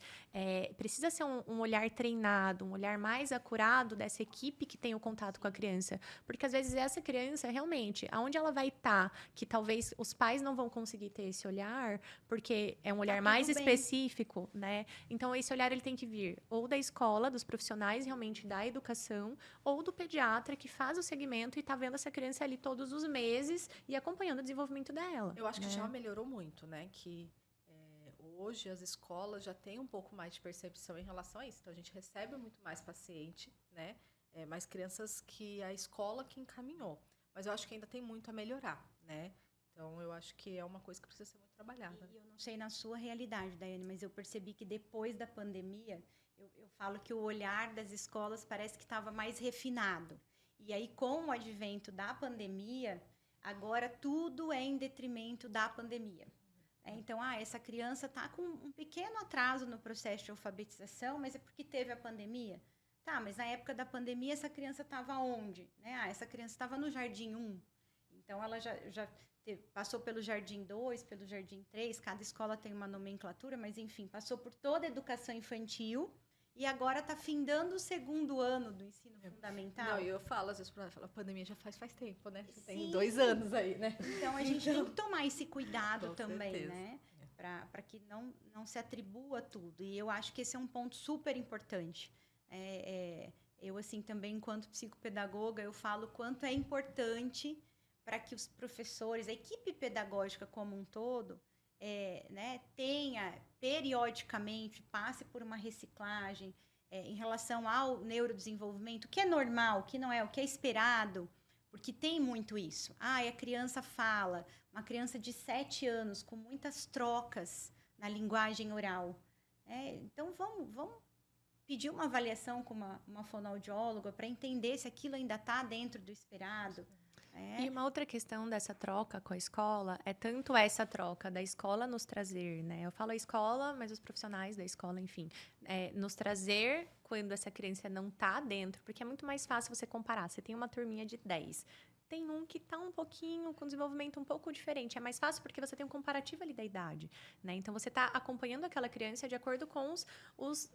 precisa ser um olhar treinado, um olhar mais acurado dessa equipe que tem o contato com a criança. Porque, às vezes, essa criança, realmente, aonde ela vai estar, que talvez os pais não vão conseguir ter esse olhar, porque é um olhar mais específico, né? Então, esse olhar ele tem que vir ou da escola, dos profissionais realmente da educação, ou do pediatra que faz o segmento e está vendo essa criança ali todos os meses e acompanhando o desenvolvimento dela. Eu acho que né? já melhorou muito, né? Que hoje as escolas já têm um pouco mais de percepção em relação a isso. Então, a gente recebe muito mais paciente, né? Mais crianças que a escola que encaminhou. Mas eu acho que ainda tem muito a melhorar, né? Então, eu acho que é uma coisa que precisa ser muito trabalhada. E eu não sei na sua realidade, Daiane, mas eu percebi que depois da pandemia, eu falo que o olhar das escolas parece que estava mais refinado. E aí, com o advento da pandemia, agora tudo é em detrimento da pandemia. Então, essa criança está com um pequeno atraso no processo de alfabetização, mas é porque teve a pandemia. Tá, mas na época da pandemia, essa criança estava onde? Né? Essa criança estava no Jardim 1. Então, ela já passou pelo Jardim 2, pelo Jardim 3. Cada escola tem uma nomenclatura, mas, enfim, passou por toda a educação infantil. E agora está findando o segundo ano do ensino fundamental. Não, e eu falo, às vezes, a pandemia já faz tempo, né? Já tem 2 anos aí, né? Então, a gente tem que tomar esse cuidado também, certeza. né? Para que não se atribua tudo. E eu acho que esse é um ponto super importante. Eu, assim, também, enquanto psicopedagoga, eu falo quanto é importante para que os professores, a equipe pedagógica como um todo, tenha periodicamente, passe por uma reciclagem em relação ao neurodesenvolvimento, que é normal, que não é, o que é esperado, porque tem muito isso. A criança fala, uma criança de 7 anos com muitas trocas na linguagem oral. Então, vamos pedir uma avaliação com uma fonoaudióloga para entender se aquilo ainda está dentro do esperado. E uma outra questão dessa troca com a escola é tanto essa troca da escola nos trazer, né? Eu falo a escola, mas os profissionais da escola, enfim, nos trazer quando essa criança não está dentro, porque é muito mais fácil você comparar. Você tem uma turminha de 10. Tem um que está um pouquinho, com desenvolvimento um pouco diferente. É mais fácil porque você tem um comparativo ali da idade, né? Então, você está acompanhando aquela criança de acordo com os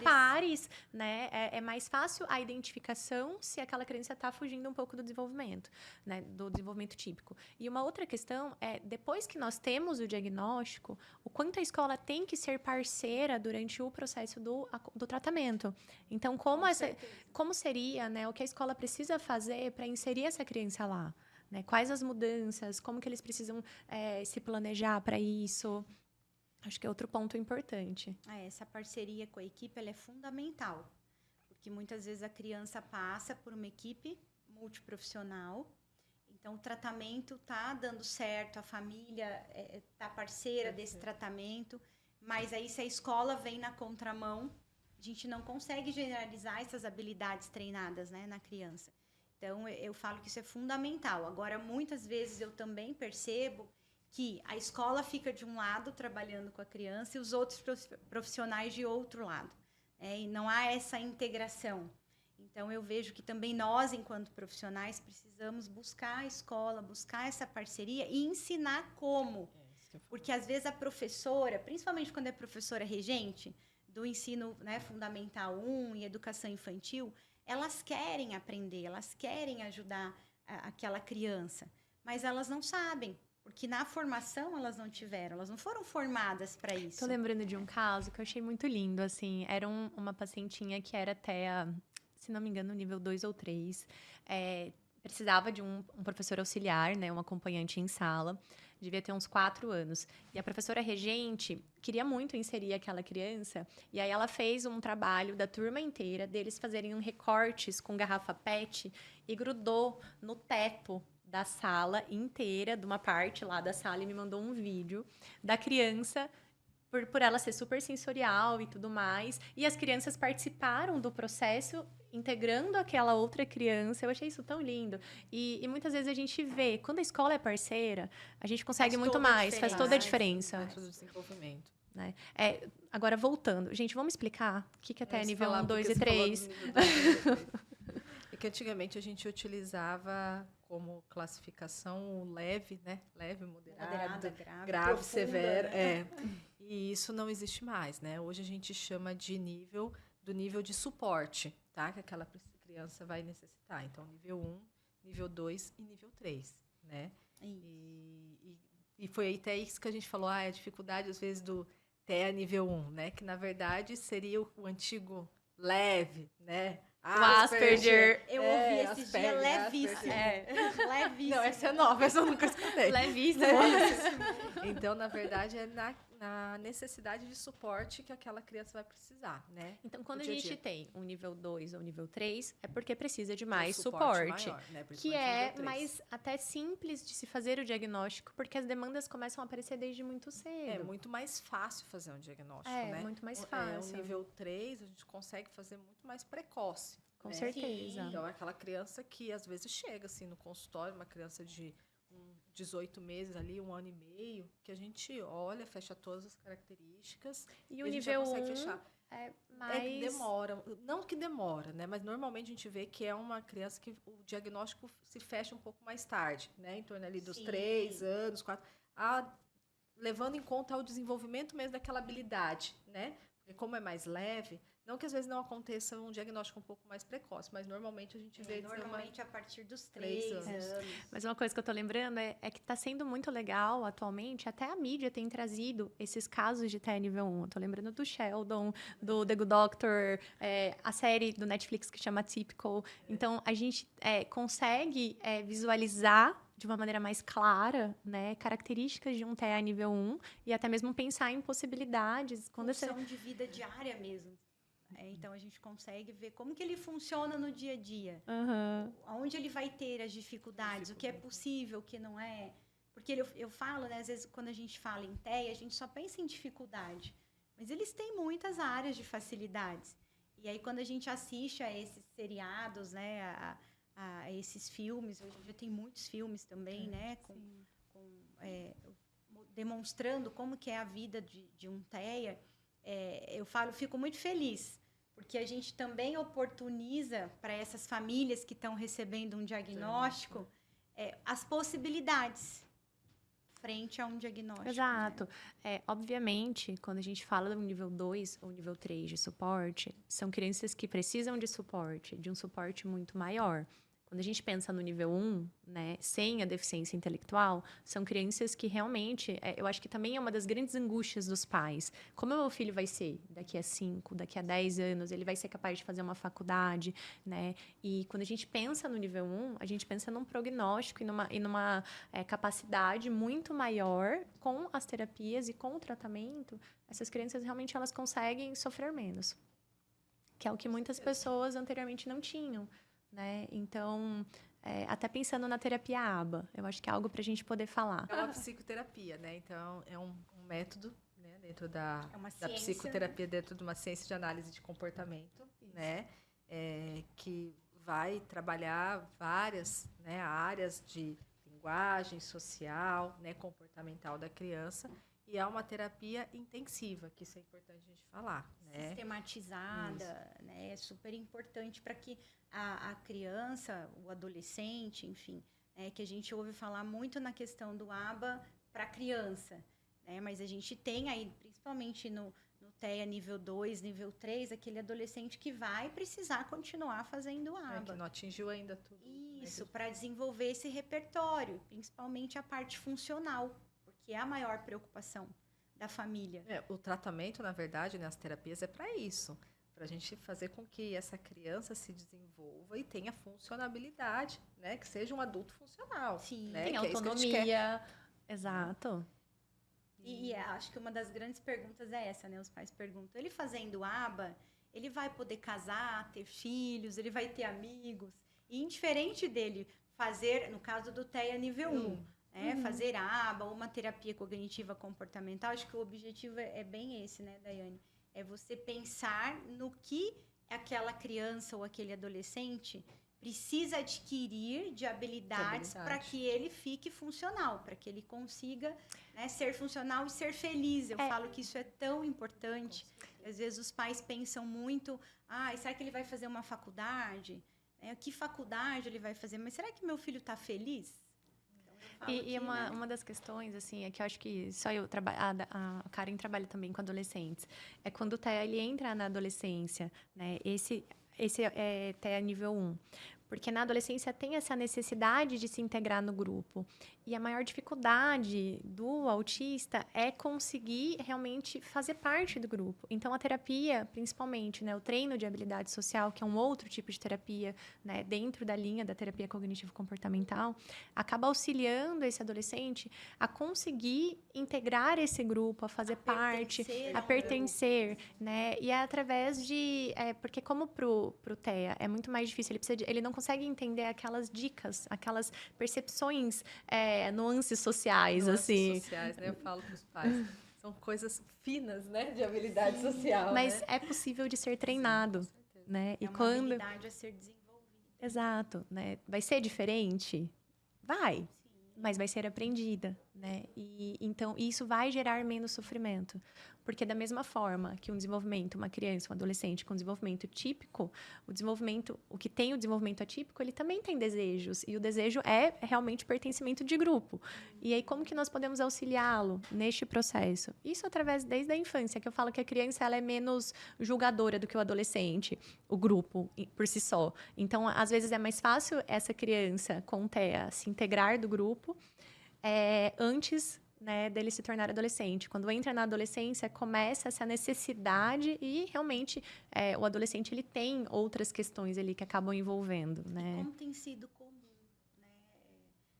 pares, né? É mais fácil a identificação se aquela criança está fugindo um pouco do desenvolvimento, né? Do desenvolvimento típico. E uma outra questão é, depois que nós temos o diagnóstico, o quanto a escola tem que ser parceira durante o processo do tratamento. Então, como seria, né? O que a escola precisa fazer para inserir essa criança lá? Né? Quais as mudanças? Como que eles precisam se planejar para isso? Acho que é outro ponto importante. Essa parceria com a equipe ela é fundamental, porque muitas vezes a criança passa por uma equipe multiprofissional, então o tratamento está dando certo, a família está parceira desse tratamento, mas aí se a escola vem na contramão, a gente não consegue generalizar essas habilidades treinadas, né, na criança. Então, eu falo que isso é fundamental. Agora, muitas vezes eu também percebo que a escola fica de um lado trabalhando com a criança e os outros profissionais de outro lado. E não há essa integração. Então, eu vejo que também nós, enquanto profissionais, precisamos buscar a escola, buscar essa parceria e ensinar como. Porque, às vezes, a professora, principalmente quando é professora regente do ensino, né, fundamental 1 e educação infantil, elas querem aprender, elas querem ajudar aquela criança, mas elas não sabem. Porque na formação elas não tiveram, elas não foram formadas para isso. Tô lembrando de um caso que eu achei muito lindo, assim, era uma pacientinha que era até, se não me engano, nível 2 ou 3, precisava de um professor auxiliar, né, um acompanhante em sala, devia ter uns 4 anos. E a professora regente queria muito inserir aquela criança, e aí ela fez um trabalho da turma inteira, deles fazerem recortes com garrafa PET e grudou no teto da sala inteira, de uma parte lá da sala, e me mandou um vídeo da criança, por ela ser super sensorial e tudo mais. E as crianças participaram do processo, integrando aquela outra criança. Eu achei isso tão lindo. E muitas vezes a gente vê, quando a escola é parceira, a gente consegue muito mais, faz toda a diferença. Faz o desenvolvimento. Né? Agora, voltando. Gente, vamos explicar o que até nível 1, 2 e 3. É que antigamente a gente utilizava como classificação leve, né? Leve, moderado, grave, severo. E isso não existe mais, né? Hoje a gente chama de do nível de suporte, tá? Que aquela criança vai necessitar. Então, nível 1, nível 2 e nível 3, né? E foi até isso que a gente falou, a dificuldade, às vezes, do TEA nível 1, né? Que, na verdade, seria o antigo leve, né? O Asperger. Eu ouvi esse dia Asperger, levíssimo. Levíssimo. Não, essa é nova, essa eu nunca escutei. Levíssimo. Então, na verdade, é na necessidade de suporte que aquela criança vai precisar, né? Então, quando a dia a gente dia. tem um nível 2 ou nível 3, é porque precisa de mais suporte suporte. maior, né? Que Principalmente é nível 3. mais até simples de se fazer o diagnóstico, porque as demandas começam a aparecer desde muito cedo. É muito mais fácil fazer um diagnóstico, É, né? muito mais O fácil. nível 3, a gente consegue fazer muito mais precoce. Com né? certeza. Então, é aquela criança que, às vezes, chega assim no consultório, uma criança de 18 meses ali, 1 ano e meio, que a gente olha, fecha todas as características E o a gente já nível consegue 1 fechar. é É mais... que demora, não que demora, né? Mas normalmente a gente vê que é uma criança que o diagnóstico se fecha um pouco mais tarde, né? Em torno ali dos 3 anos, 4, levando em conta o desenvolvimento mesmo daquela habilidade, né? Porque como é mais leve, não que às vezes não aconteça um diagnóstico um pouco mais precoce, mas normalmente a gente vê Normalmente a partir dos 3 3 anos. anos. Mas uma coisa que eu tô lembrando é que tá sendo muito legal atualmente, até a mídia tem trazido esses casos de TEA nível 1. Eu tô lembrando do Sheldon, do The Good Doctor, a série do Netflix que chama Typical. Então, a gente consegue visualizar de uma maneira mais clara, né, características de um TEA nível 1 e até mesmo pensar em possibilidades. Função de vida diária mesmo. Então, a gente consegue ver como que ele funciona no dia a dia. Onde ele vai ter as dificuldades, o que é possível, o que não é. Porque eu falo, né, às vezes, quando a gente fala em TEA, a gente só pensa em dificuldade. Mas eles têm muitas áreas de facilidades. E aí, quando a gente assiste a esses seriados, né, a esses filmes, hoje em dia tem muitos filmes também, né, demonstrando como que é a vida de um TEA, eu fico muito feliz, porque a gente também oportuniza para essas famílias que estão recebendo um diagnóstico as possibilidades frente a um diagnóstico. Exato. Né? Obviamente, quando a gente fala do nível 2 ou nível 3 de suporte, são crianças que precisam de suporte, de um suporte muito maior. Quando a gente pensa no nível 1, né, sem a deficiência intelectual, são crianças que realmente, eu acho que também é uma das grandes angústias dos pais. Como o meu filho vai ser daqui a 5, daqui a 10 anos? Ele vai ser capaz de fazer uma faculdade, né? E quando a gente pensa no nível 1, a gente pensa num prognóstico e numa capacidade muito maior com as terapias e com o tratamento. Essas crianças realmente elas conseguem sofrer menos, que é o que muitas pessoas anteriormente não tinham. Né? Então, até pensando na terapia ABA, eu acho que é algo para a gente poder falar. É uma psicoterapia, né? Então, é um método, né, dentro da ciência, psicoterapia, dentro de uma ciência de análise de comportamento, né? Que vai trabalhar várias, né, áreas de linguagem social, né, comportamental da criança. E é uma terapia intensiva, que isso é importante a gente falar. Né? Sistematizada, né? É super importante para que a criança, o adolescente, enfim, que a gente ouve falar muito na questão do ABA para criança, né? Mas a gente tem aí, principalmente no TEA nível 2, nível 3, aquele adolescente que vai precisar continuar fazendo ABA. Que não atingiu ainda tudo. Isso, para desenvolver esse repertório, principalmente a parte funcional, porque é a maior preocupação da família. O tratamento, na verdade, né, as terapias é para isso. Para a gente fazer com que essa criança se desenvolva e tenha funcionabilidade, né? Que seja um adulto funcional. Sim, né? Tem autonomia. Exato. E acho que uma das grandes perguntas é essa, né? Os pais perguntam, ele fazendo ABA, ele vai poder casar, ter filhos, ele vai ter amigos? E indiferente dele fazer, no caso do TEA nível 1, fazer ABA ou uma terapia cognitiva comportamental, acho que o objetivo é bem esse, né, Daiane? É você pensar no que aquela criança ou aquele adolescente precisa adquirir de habilidades para que ele fique funcional, para que ele consiga, né, ser funcional e ser feliz. Eu falo que isso é tão importante. Às vezes os pais pensam muito, será que ele vai fazer uma faculdade? Que faculdade ele vai fazer? Mas será que meu filho está feliz? Então, E uma das questões, assim, é que eu acho que só eu trabalho, a Karen trabalha também com adolescentes, é quando o TEA ele entra na adolescência, né? Esse é TEA nível 1. Porque na adolescência tem essa necessidade de se integrar no grupo. E a maior dificuldade do autista é conseguir realmente fazer parte do grupo. Então, a terapia, principalmente, né, o treino de habilidade social, que é um outro tipo de terapia, né, dentro da linha da terapia cognitivo-comportamental, acaba auxiliando esse adolescente a conseguir integrar esse grupo, a fazer parte, a pertencer, né? E é através de... porque como pro TEA é muito mais difícil, ele não consegue entender aquelas dicas, aquelas percepções, nuances sociais, assim. Sociais, né? Eu falo para os pais. São coisas finas, né? De habilidade social, Mas né? é possível de ser treinado, Sim, com certeza. né? É E uma habilidade a ser desenvolvida. Exato, né? Vai ser diferente? Vai, mas vai ser aprendida, né? E então isso vai gerar menos sofrimento, porque da mesma forma que um desenvolvimento, uma criança, um adolescente com desenvolvimento típico, o que tem o desenvolvimento atípico, ele também tem desejos, e o desejo é realmente pertencimento de grupo. E aí como que nós podemos auxiliá-lo neste processo? Isso através desde a infância, que eu falo que a criança ela é menos julgadora do que o adolescente, o grupo por si só. Então, às vezes é mais fácil essa criança com TEA se integrar do grupo antes, né, dele se tornar adolescente. Quando entra na adolescência, começa essa necessidade e realmente o adolescente ele tem outras questões ali que acabam envolvendo, né? Como tem sido comum, né,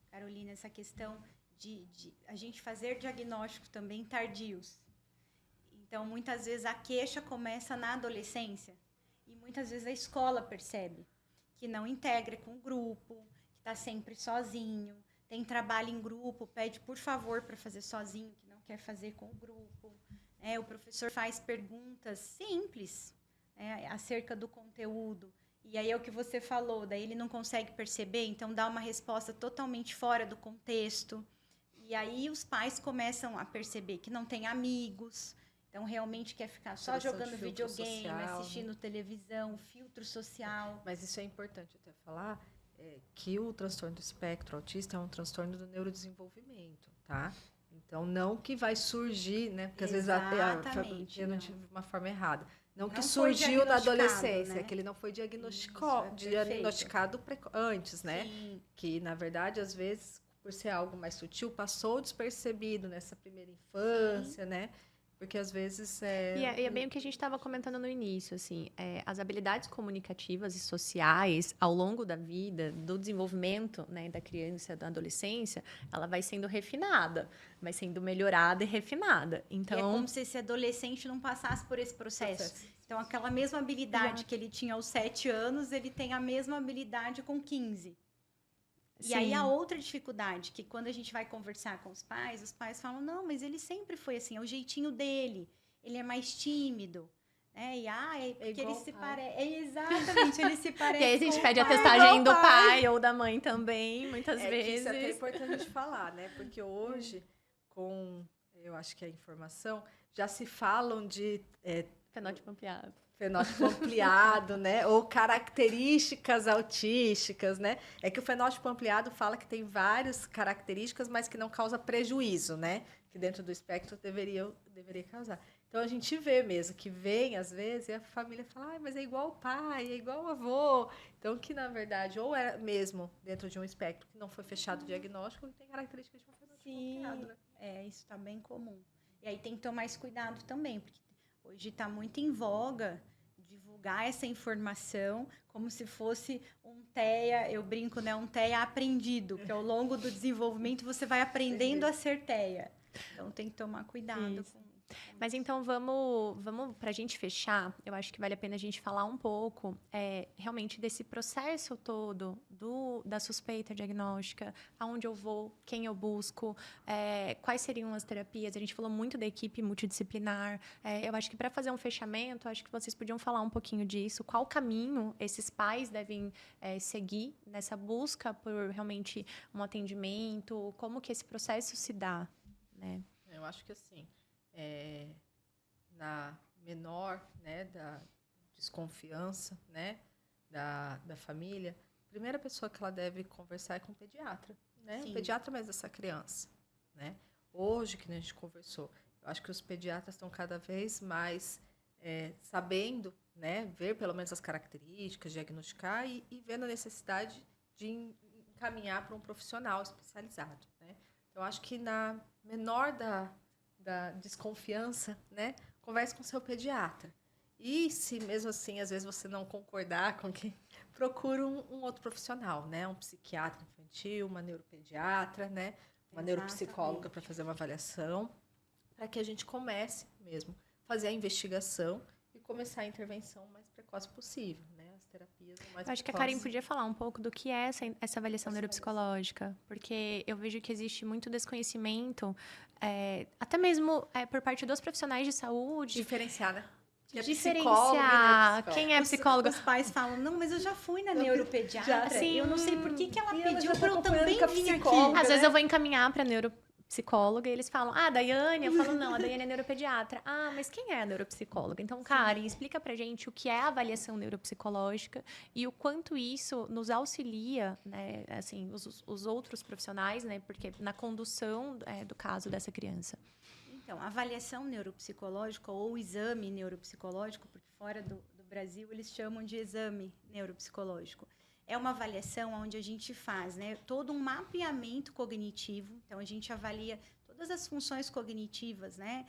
Carolina, essa questão de a gente fazer diagnósticos também tardios. Então, muitas vezes a queixa começa na adolescência e muitas vezes a escola percebe que não integra com o grupo, que está sempre sozinho, tem trabalho em grupo, pede por favor para fazer sozinho, que não quer fazer com o grupo. O professor faz perguntas simples acerca do conteúdo. E aí é o que você falou, daí ele não consegue perceber, então dá uma resposta totalmente fora do contexto. E aí os pais começam a perceber que não tem amigos, então realmente quer ficar só jogando videogame, social, assistindo televisão, filtro social. Mas isso é importante até falar, que o transtorno do espectro autista é um transtorno do neurodesenvolvimento, tá? Então, não que vai surgir, né? Porque às vezes eu não tive uma forma errada. Não que surgiu na adolescência, né? Que ele não foi diagnosticado antes, né? Sim. Que, na verdade, às vezes, por ser algo mais sutil, passou despercebido nessa primeira infância, sim, né? Porque às vezes E é bem o que a gente estava comentando no início, assim, as habilidades comunicativas e sociais ao longo da vida, do desenvolvimento, né, da criança, da adolescência, ela vai sendo refinada, vai sendo melhorada e refinada. Então, e é como se esse adolescente não passasse por esse processo. Então, aquela mesma habilidade que ele tinha aos 7 anos, ele tem a mesma habilidade com 15. E aí a outra dificuldade, que quando a gente vai conversar com os pais falam, não, mas ele sempre foi assim, é o jeitinho dele, ele é mais tímido, né? E porque ele se parece... Exatamente, ele se parece. E aí a gente pede a testagem do pai ou da mãe também, muitas vezes. Isso é até importante de falar, né? Porque hoje, eu acho que a informação, já se falam de... fenótipo ampliado. Fenótipo ampliado, né? Ou características autísticas, né? É que o fenótipo ampliado fala que tem várias características, mas que não causa prejuízo, né? Que dentro do espectro deveria causar. Então, a gente vê mesmo que vem, às vezes, e a família fala, mas é igual o pai, é igual o avô. Então, que, na verdade, ou é mesmo dentro de um espectro que não foi fechado o diagnóstico, ou tem características de um fenótipo ampliado, né? Isso está bem comum. E aí tem que tomar esse cuidado também, porque hoje está muito em voga divulgar essa informação como se fosse um TEA, eu brinco, né? Um TEA aprendido, que ao longo do desenvolvimento você vai aprendendo a ser TEA. Então tem que tomar cuidado com... Mas então vamos para a gente fechar, eu acho que vale a pena a gente falar um pouco realmente desse processo todo da suspeita diagnóstica, aonde eu vou, quem eu busco, quais seriam as terapias. A gente falou muito da equipe multidisciplinar. Eu acho que para fazer um fechamento, acho que vocês podiam falar um pouquinho disso. Qual caminho esses pais devem seguir nessa busca por realmente um atendimento? Como que esse processo se dá, né? Eu acho que assim... na menor, né, da desconfiança, né, da família, primeira pessoa que ela deve conversar é com o pediatra, né? Sim. O pediatra mais dessa criança, né? Hoje, que a gente conversou, eu acho que os pediatras estão cada vez mais sabendo, né? Ver pelo menos as características, diagnosticar e vendo a necessidade de encaminhar para um profissional especializado, né? Então, acho que na menor da desconfiança, né? Converse com o seu pediatra. E se mesmo assim, às vezes você não concordar com quem, procura um outro profissional, né? Um psiquiatra infantil, uma neuropediatra, né? Uma neuropsicóloga para fazer uma avaliação, para que a gente comece mesmo a fazer a investigação e começar a intervenção o mais precoce possível, né? As terapias o mais Eu acho que a precoces. Karen podia falar um pouco do que é essa avaliação neuropsicológica, porque eu vejo que existe muito desconhecimento, até mesmo por parte dos profissionais de saúde. Diferenciar, né? Que é Diferenciar psicólogo e quem é psicóloga. Os pais falam, não, mas eu já fui na neuropediatra, Sim. eu não sei por que ela Sim, pediu mas para eu eu tô também acompanhando com a vir aqui. psicóloga. Às vezes né? eu vou encaminhar para neuropsicóloga e eles falam, Daiane. Eu falo, não, a Daiane é neuropediatra. Mas quem é a neuropsicóloga? Então, Karen, explica pra gente o que é a avaliação neuropsicológica e o quanto isso nos auxilia, né, assim, os outros profissionais, né, porque na condução do caso dessa criança. Então, a avaliação neuropsicológica ou exame neuropsicológico, porque fora do Brasil eles chamam de exame neuropsicológico, é uma avaliação onde a gente faz, né, todo um mapeamento cognitivo. Então, a gente avalia todas as funções cognitivas, né,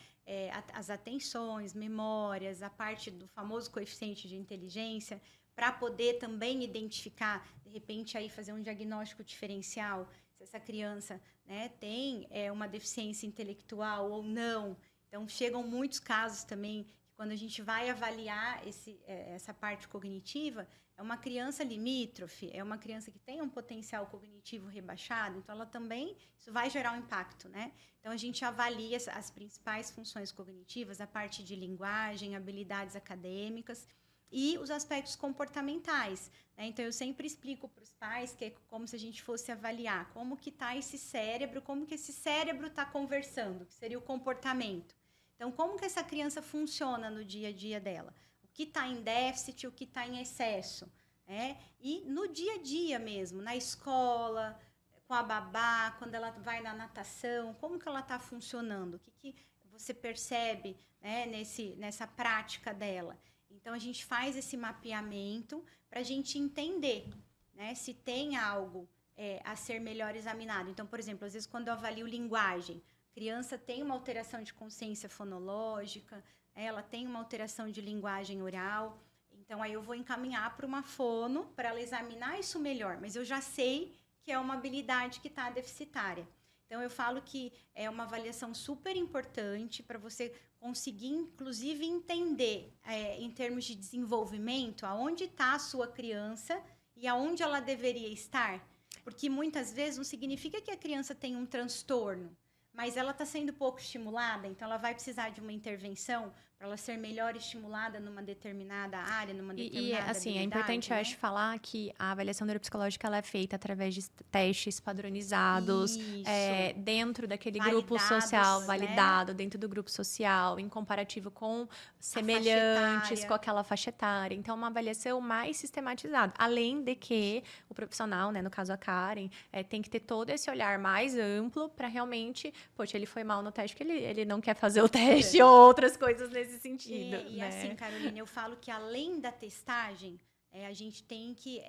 as atenções, memórias, a parte do famoso coeficiente de inteligência, para poder também identificar, de repente, aí fazer um diagnóstico diferencial, se essa criança, né, tem uma deficiência intelectual ou não. Então, chegam muitos casos também, que quando a gente vai avaliar essa parte cognitiva, é uma criança limítrofe, é uma criança que tem um potencial cognitivo rebaixado, então ela também, isso vai gerar um impacto, né? Então, a gente avalia as principais funções cognitivas, a parte de linguagem, habilidades acadêmicas, e os aspectos comportamentais, né? Então, eu sempre explico para os pais que é como se a gente fosse avaliar como que está esse cérebro, como que esse cérebro está conversando, que seria o comportamento. Então, como que essa criança funciona no dia a dia dela? O que está em déficit, o que está em excesso, né? E no dia a dia mesmo, na escola, com a babá, quando ela vai na natação, como que ela está funcionando? O que você percebe, né, nessa prática dela? Então, a gente faz esse mapeamento para a gente entender, né, se tem algo a ser melhor examinado. Então, por exemplo, às vezes quando eu avalio linguagem, a criança tem uma alteração de consciência fonológica, ela tem uma alteração de linguagem oral. Então, aí eu vou encaminhar para uma fono para ela examinar isso melhor. Mas eu já sei que é uma habilidade que está deficitária. Então, eu falo que é uma avaliação super importante para você conseguir, inclusive, entender, em termos de desenvolvimento, aonde está a sua criança e aonde ela deveria estar. Porque, muitas vezes, não significa que a criança tem um transtorno, mas ela está sendo pouco estimulada, então ela vai precisar de uma intervenção para ela ser melhor estimulada numa determinada área, numa determinada assim, habilidade, é importante, né? eu acho, falar que a avaliação neuropsicológica ela é feita através de testes padronizados, dentro daquele grupo social, né? validado, dentro do grupo social, em comparativo com semelhantes, com aquela faixa etária. Então, uma avaliação mais sistematizada. Além de que o profissional, né, no caso a Karen, tem que ter todo esse olhar mais amplo para realmente, poxa, ele foi mal no teste porque ele não quer fazer o teste ou outras coisas nesse sentido. E né? assim, Carolina, eu falo que além da testagem, a gente tem que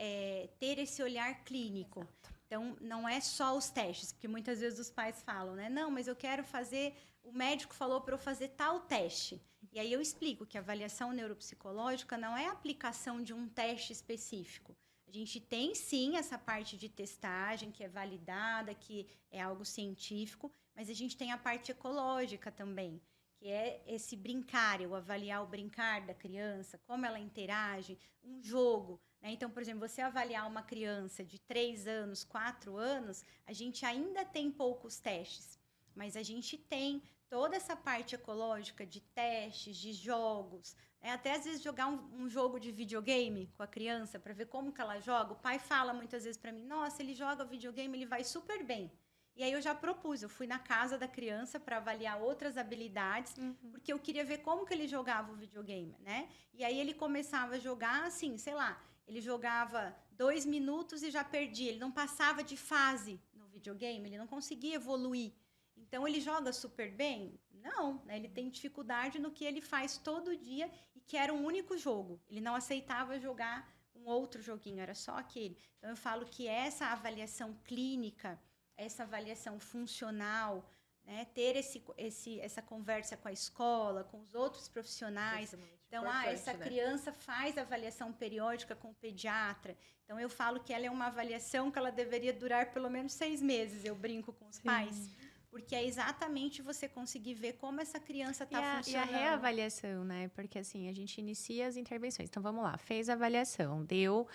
ter esse olhar clínico. Exato. Então, não é só os testes, porque muitas vezes os pais falam, né? Não, mas eu quero fazer, o médico falou para eu fazer tal teste. E aí eu explico que a avaliação neuropsicológica não é a aplicação de um teste específico. A gente tem, sim, essa parte de testagem, que é validada, que é algo científico, mas a gente tem a parte ecológica também, que é esse brincar, eu avaliar o brincar da criança, como ela interage, um jogo, né? Então, por exemplo, você avaliar uma criança de 3 anos, 4 anos, a gente ainda tem poucos testes, mas a gente tem toda essa parte ecológica de testes, de jogos, até às vezes jogar um jogo de videogame com a criança para ver como que ela joga. O pai fala muitas vezes para mim, nossa, ele joga videogame, ele vai super bem. E aí eu já propus, eu fui na casa da criança para avaliar outras habilidades, porque eu queria ver como que ele jogava o videogame, né? E aí ele começava a jogar assim, sei lá, ele jogava 2 minutos e já perdia. Ele não passava de fase no videogame, ele não conseguia evoluir. Então, ele joga super bem? Não, né? Ele tem dificuldade no que ele faz todo dia e que era um único jogo. Ele não aceitava jogar um outro joguinho, era só aquele. Então, eu falo que essa avaliação clínica, essa avaliação funcional, né? Ter essa conversa com a escola, com os outros profissionais. Então, essa criança faz avaliação periódica com o pediatra. Então, eu falo que ela é uma avaliação que ela deveria durar pelo menos 6 meses, eu brinco com os pais. Porque é exatamente você conseguir ver como essa criança está funcionando. E a reavaliação, né? Porque assim, a gente inicia as intervenções. Então, vamos lá, fez a avaliação, deu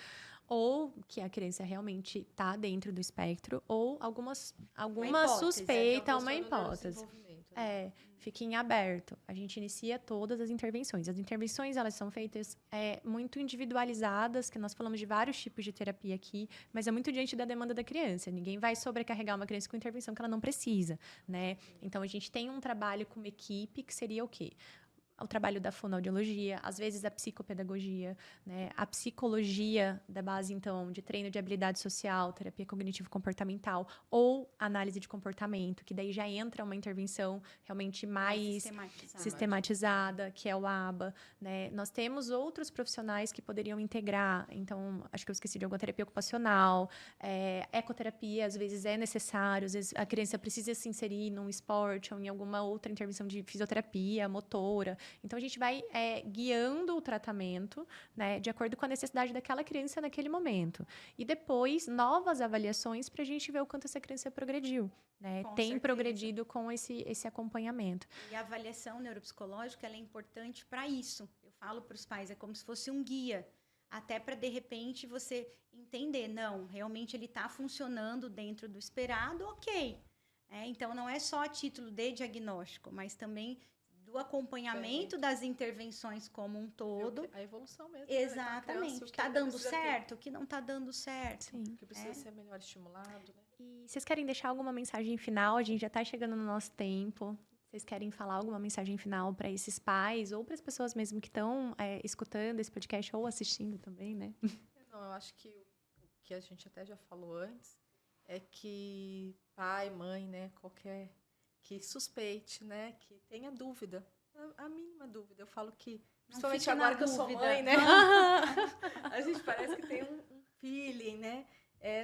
ou que a criança realmente está dentro do espectro, ou alguma suspeita, uma hipótese. Fica em aberto. A gente inicia todas as intervenções. As intervenções, elas são feitas muito individualizadas, que nós falamos de vários tipos de terapia aqui, mas é muito diante da demanda da criança. Ninguém vai sobrecarregar uma criança com intervenção que ela não precisa, né? Então, a gente tem um trabalho com uma equipe que seria o quê? O trabalho da fonoaudiologia, às vezes a psicopedagogia, né? A psicologia da base, então, de treino de habilidade social, terapia cognitivo-comportamental ou análise de comportamento, que daí já entra uma intervenção realmente mais sistematizada, que é o ABA, né? Nós temos outros profissionais que poderiam integrar, então, acho que eu esqueci de alguma terapia ocupacional, ecoterapia, às vezes é necessário, às vezes a criança precisa se inserir num esporte ou em alguma outra intervenção de fisioterapia, motora. Então, a gente vai guiando o tratamento, né, de acordo com a necessidade daquela criança naquele momento. E depois, novas avaliações para a gente ver o quanto essa criança progrediu. Né? Tem progredido com esse acompanhamento. E a avaliação neuropsicológica ela é importante para isso. Eu falo para os pais, é como se fosse um guia. Até para, de repente, você entender, não, realmente ele está funcionando dentro do esperado, ok. Então, não é só a título de diagnóstico, mas também do acompanhamento das intervenções como um todo. A evolução mesmo. Exatamente. Está dando certo? O que não está dando certo? Sim. O que precisa ser melhor estimulado, né? E vocês querem deixar alguma mensagem final? A gente já está chegando no nosso tempo. Vocês querem falar alguma mensagem final para esses pais ou para as pessoas mesmo que estão escutando esse podcast ou assistindo também, né? Não, eu acho que o que a gente até já falou antes é que pai, mãe, né, qualquer que suspeite, né, que tenha dúvida, a mínima dúvida. Eu falo que, principalmente agora que eu sou mãe, né, a gente parece que tem um feeling, né,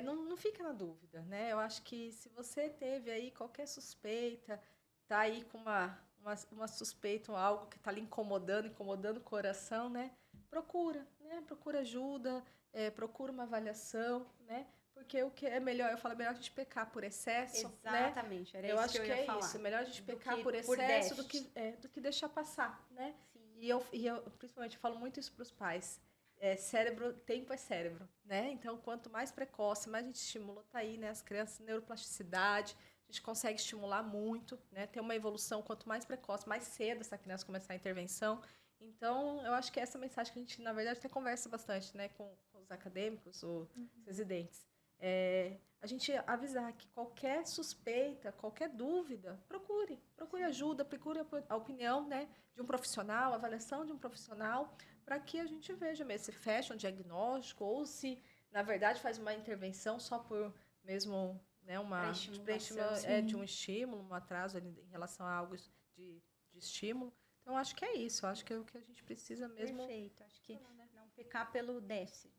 não fica na dúvida, né. Eu acho que se você teve aí qualquer suspeita, tá aí com uma suspeita, algo que está lhe incomodando o coração, né, procura ajuda, procura uma avaliação, né. Porque o que é melhor, eu falo, é melhor a gente pecar por excesso. Exatamente, né? Era isso que eu ia falar. Isso, é melhor a gente pecar por excesso do que deixar passar, né? Sim. E eu, principalmente, falo muito isso para os pais. Tempo é cérebro, né? Então, quanto mais precoce, mais a gente estimula, tá aí, né? As crianças, neuroplasticidade, a gente consegue estimular muito, né? Ter uma evolução, quanto mais precoce, mais cedo essa criança começar a intervenção. Então, eu acho que essa mensagem que a gente, na verdade, até conversa bastante, né? Com os acadêmicos, os residentes. A gente avisar que qualquer suspeita, qualquer dúvida, procure ajuda, procure a opinião, né, de um profissional, a avaliação de um profissional, para que a gente veja mesmo se fecha um diagnóstico ou se, na verdade, faz uma intervenção só por mesmo, né, de um estímulo, um atraso em relação a algo de estímulo. Então, acho que é isso, acho que é o que a gente precisa mesmo. Perfeito, acho que não pecar pelo déficit.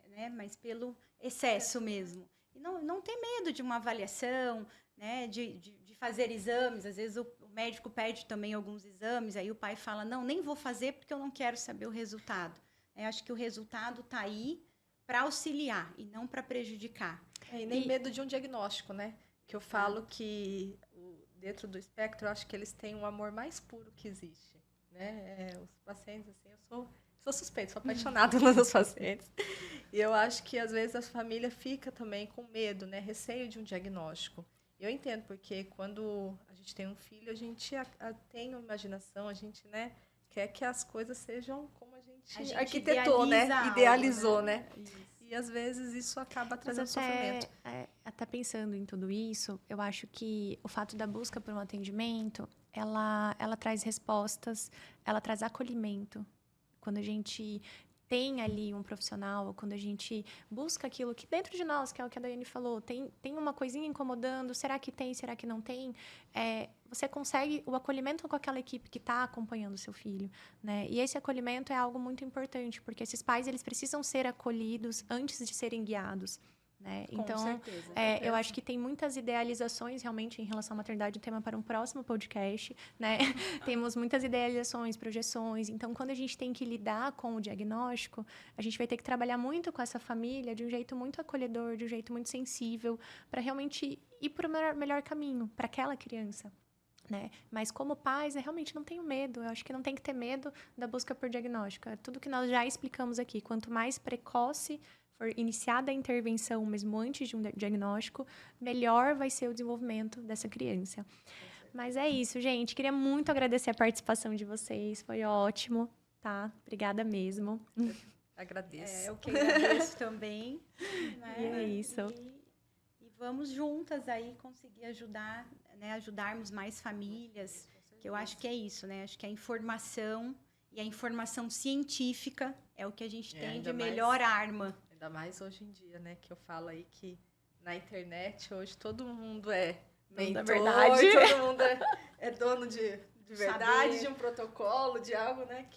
Né, mas pelo excesso mesmo. E não ter medo de uma avaliação, né, de fazer exames. Às vezes o médico pede também alguns exames, aí o pai fala, não, nem vou fazer porque eu não quero saber o resultado. Eu acho que o resultado está aí para auxiliar e não para prejudicar. E nem medo de um diagnóstico, né? Que eu falo que dentro do espectro, eu acho que eles têm um amor mais puro que existe. Né? Os pacientes, assim, eu sou suspeita, sou apaixonada pelos meus pacientes. E eu acho que, às vezes, a família fica também com medo, né? Receio de um diagnóstico. Eu entendo, porque quando a gente tem um filho, a gente tem uma imaginação, a gente, né, quer que as coisas sejam como a gente arquitetou, né? Idealizou, né? E, às vezes, isso acaba trazendo sofrimento. Até pensando em tudo isso, eu acho que o fato da busca por um atendimento, ela traz respostas, ela traz acolhimento. Quando a gente tem ali um profissional, quando a gente busca aquilo que dentro de nós, que é o que a Daiane falou, tem uma coisinha incomodando, será que tem, será que não tem? Você consegue o acolhimento com aquela equipe que está acompanhando o seu filho, né? E esse acolhimento é algo muito importante, porque esses pais, eles precisam ser acolhidos antes de serem guiados. Né? Então, certeza. Eu acho que tem muitas idealizações realmente em relação à maternidade, um tema para um próximo podcast, né? Temos muitas idealizações, projeções. Então, quando a gente tem que lidar com o diagnóstico, a gente vai ter que trabalhar muito com essa família de um jeito muito acolhedor, de um jeito muito sensível, para realmente ir para o melhor caminho, para aquela criança. Né? Mas como pais, eu realmente não tenho medo. Eu acho que não tem que ter medo da busca por diagnóstico. É tudo que nós já explicamos aqui. Quanto mais precoce for iniciada a intervenção, mesmo antes de um diagnóstico, melhor vai ser o desenvolvimento dessa criança. Mas é isso, gente. Queria muito agradecer a participação de vocês. Foi ótimo, tá? Obrigada mesmo. Agradeço. Eu que agradeço também. Né? E é isso. E vamos juntas aí conseguir ajudar, né? Ajudarmos mais famílias, que eu acho que é isso, né? Acho que a informação e a informação científica é o que a gente tem de melhor arma. Ainda mais hoje em dia, né? Que eu falo aí que na internet hoje todo mundo é mentor, verdade. todo mundo é dono de verdade, Saber. de um protocolo, de algo, né?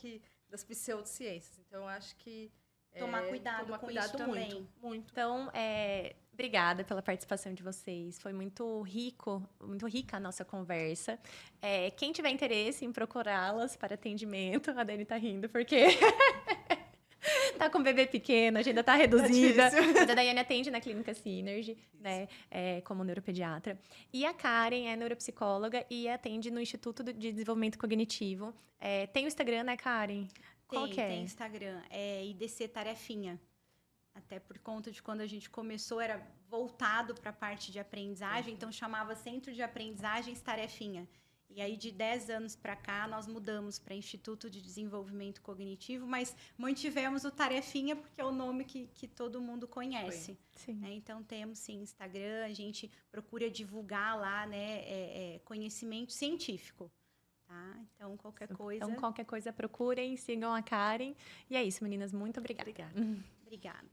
Das pseudociências. Então, eu acho que Tomar cuidado com isso também. Muito. Então, obrigada pela participação de vocês. Foi muito rica a nossa conversa. Quem tiver interesse em procurá-las para atendimento, a Dani tá rindo porque tá com um bebê pequeno, a agenda tá reduzida. Mas a Daiane atende na clínica Synergy, né, como neuropediatra. E a Karen é neuropsicóloga e atende no Instituto de Desenvolvimento Cognitivo. Tem o Instagram, né, Karen? Qual que é? Tem Instagram, é IDC Tarefinha. Até por conta de quando a gente começou, era voltado para a parte de aprendizagem, então chamava Centro de Aprendizagens Tarefinha. E aí, de 10 anos para cá, nós mudamos para Instituto de Desenvolvimento Cognitivo, mas mantivemos o Tarefinha porque é o nome que todo mundo conhece. Sim. Então, temos, sim, Instagram, a gente procura divulgar lá, né, conhecimento científico. Tá? Então, qualquer coisa... procurem, sigam a Karen. E é isso, meninas. Muito obrigada. Obrigada.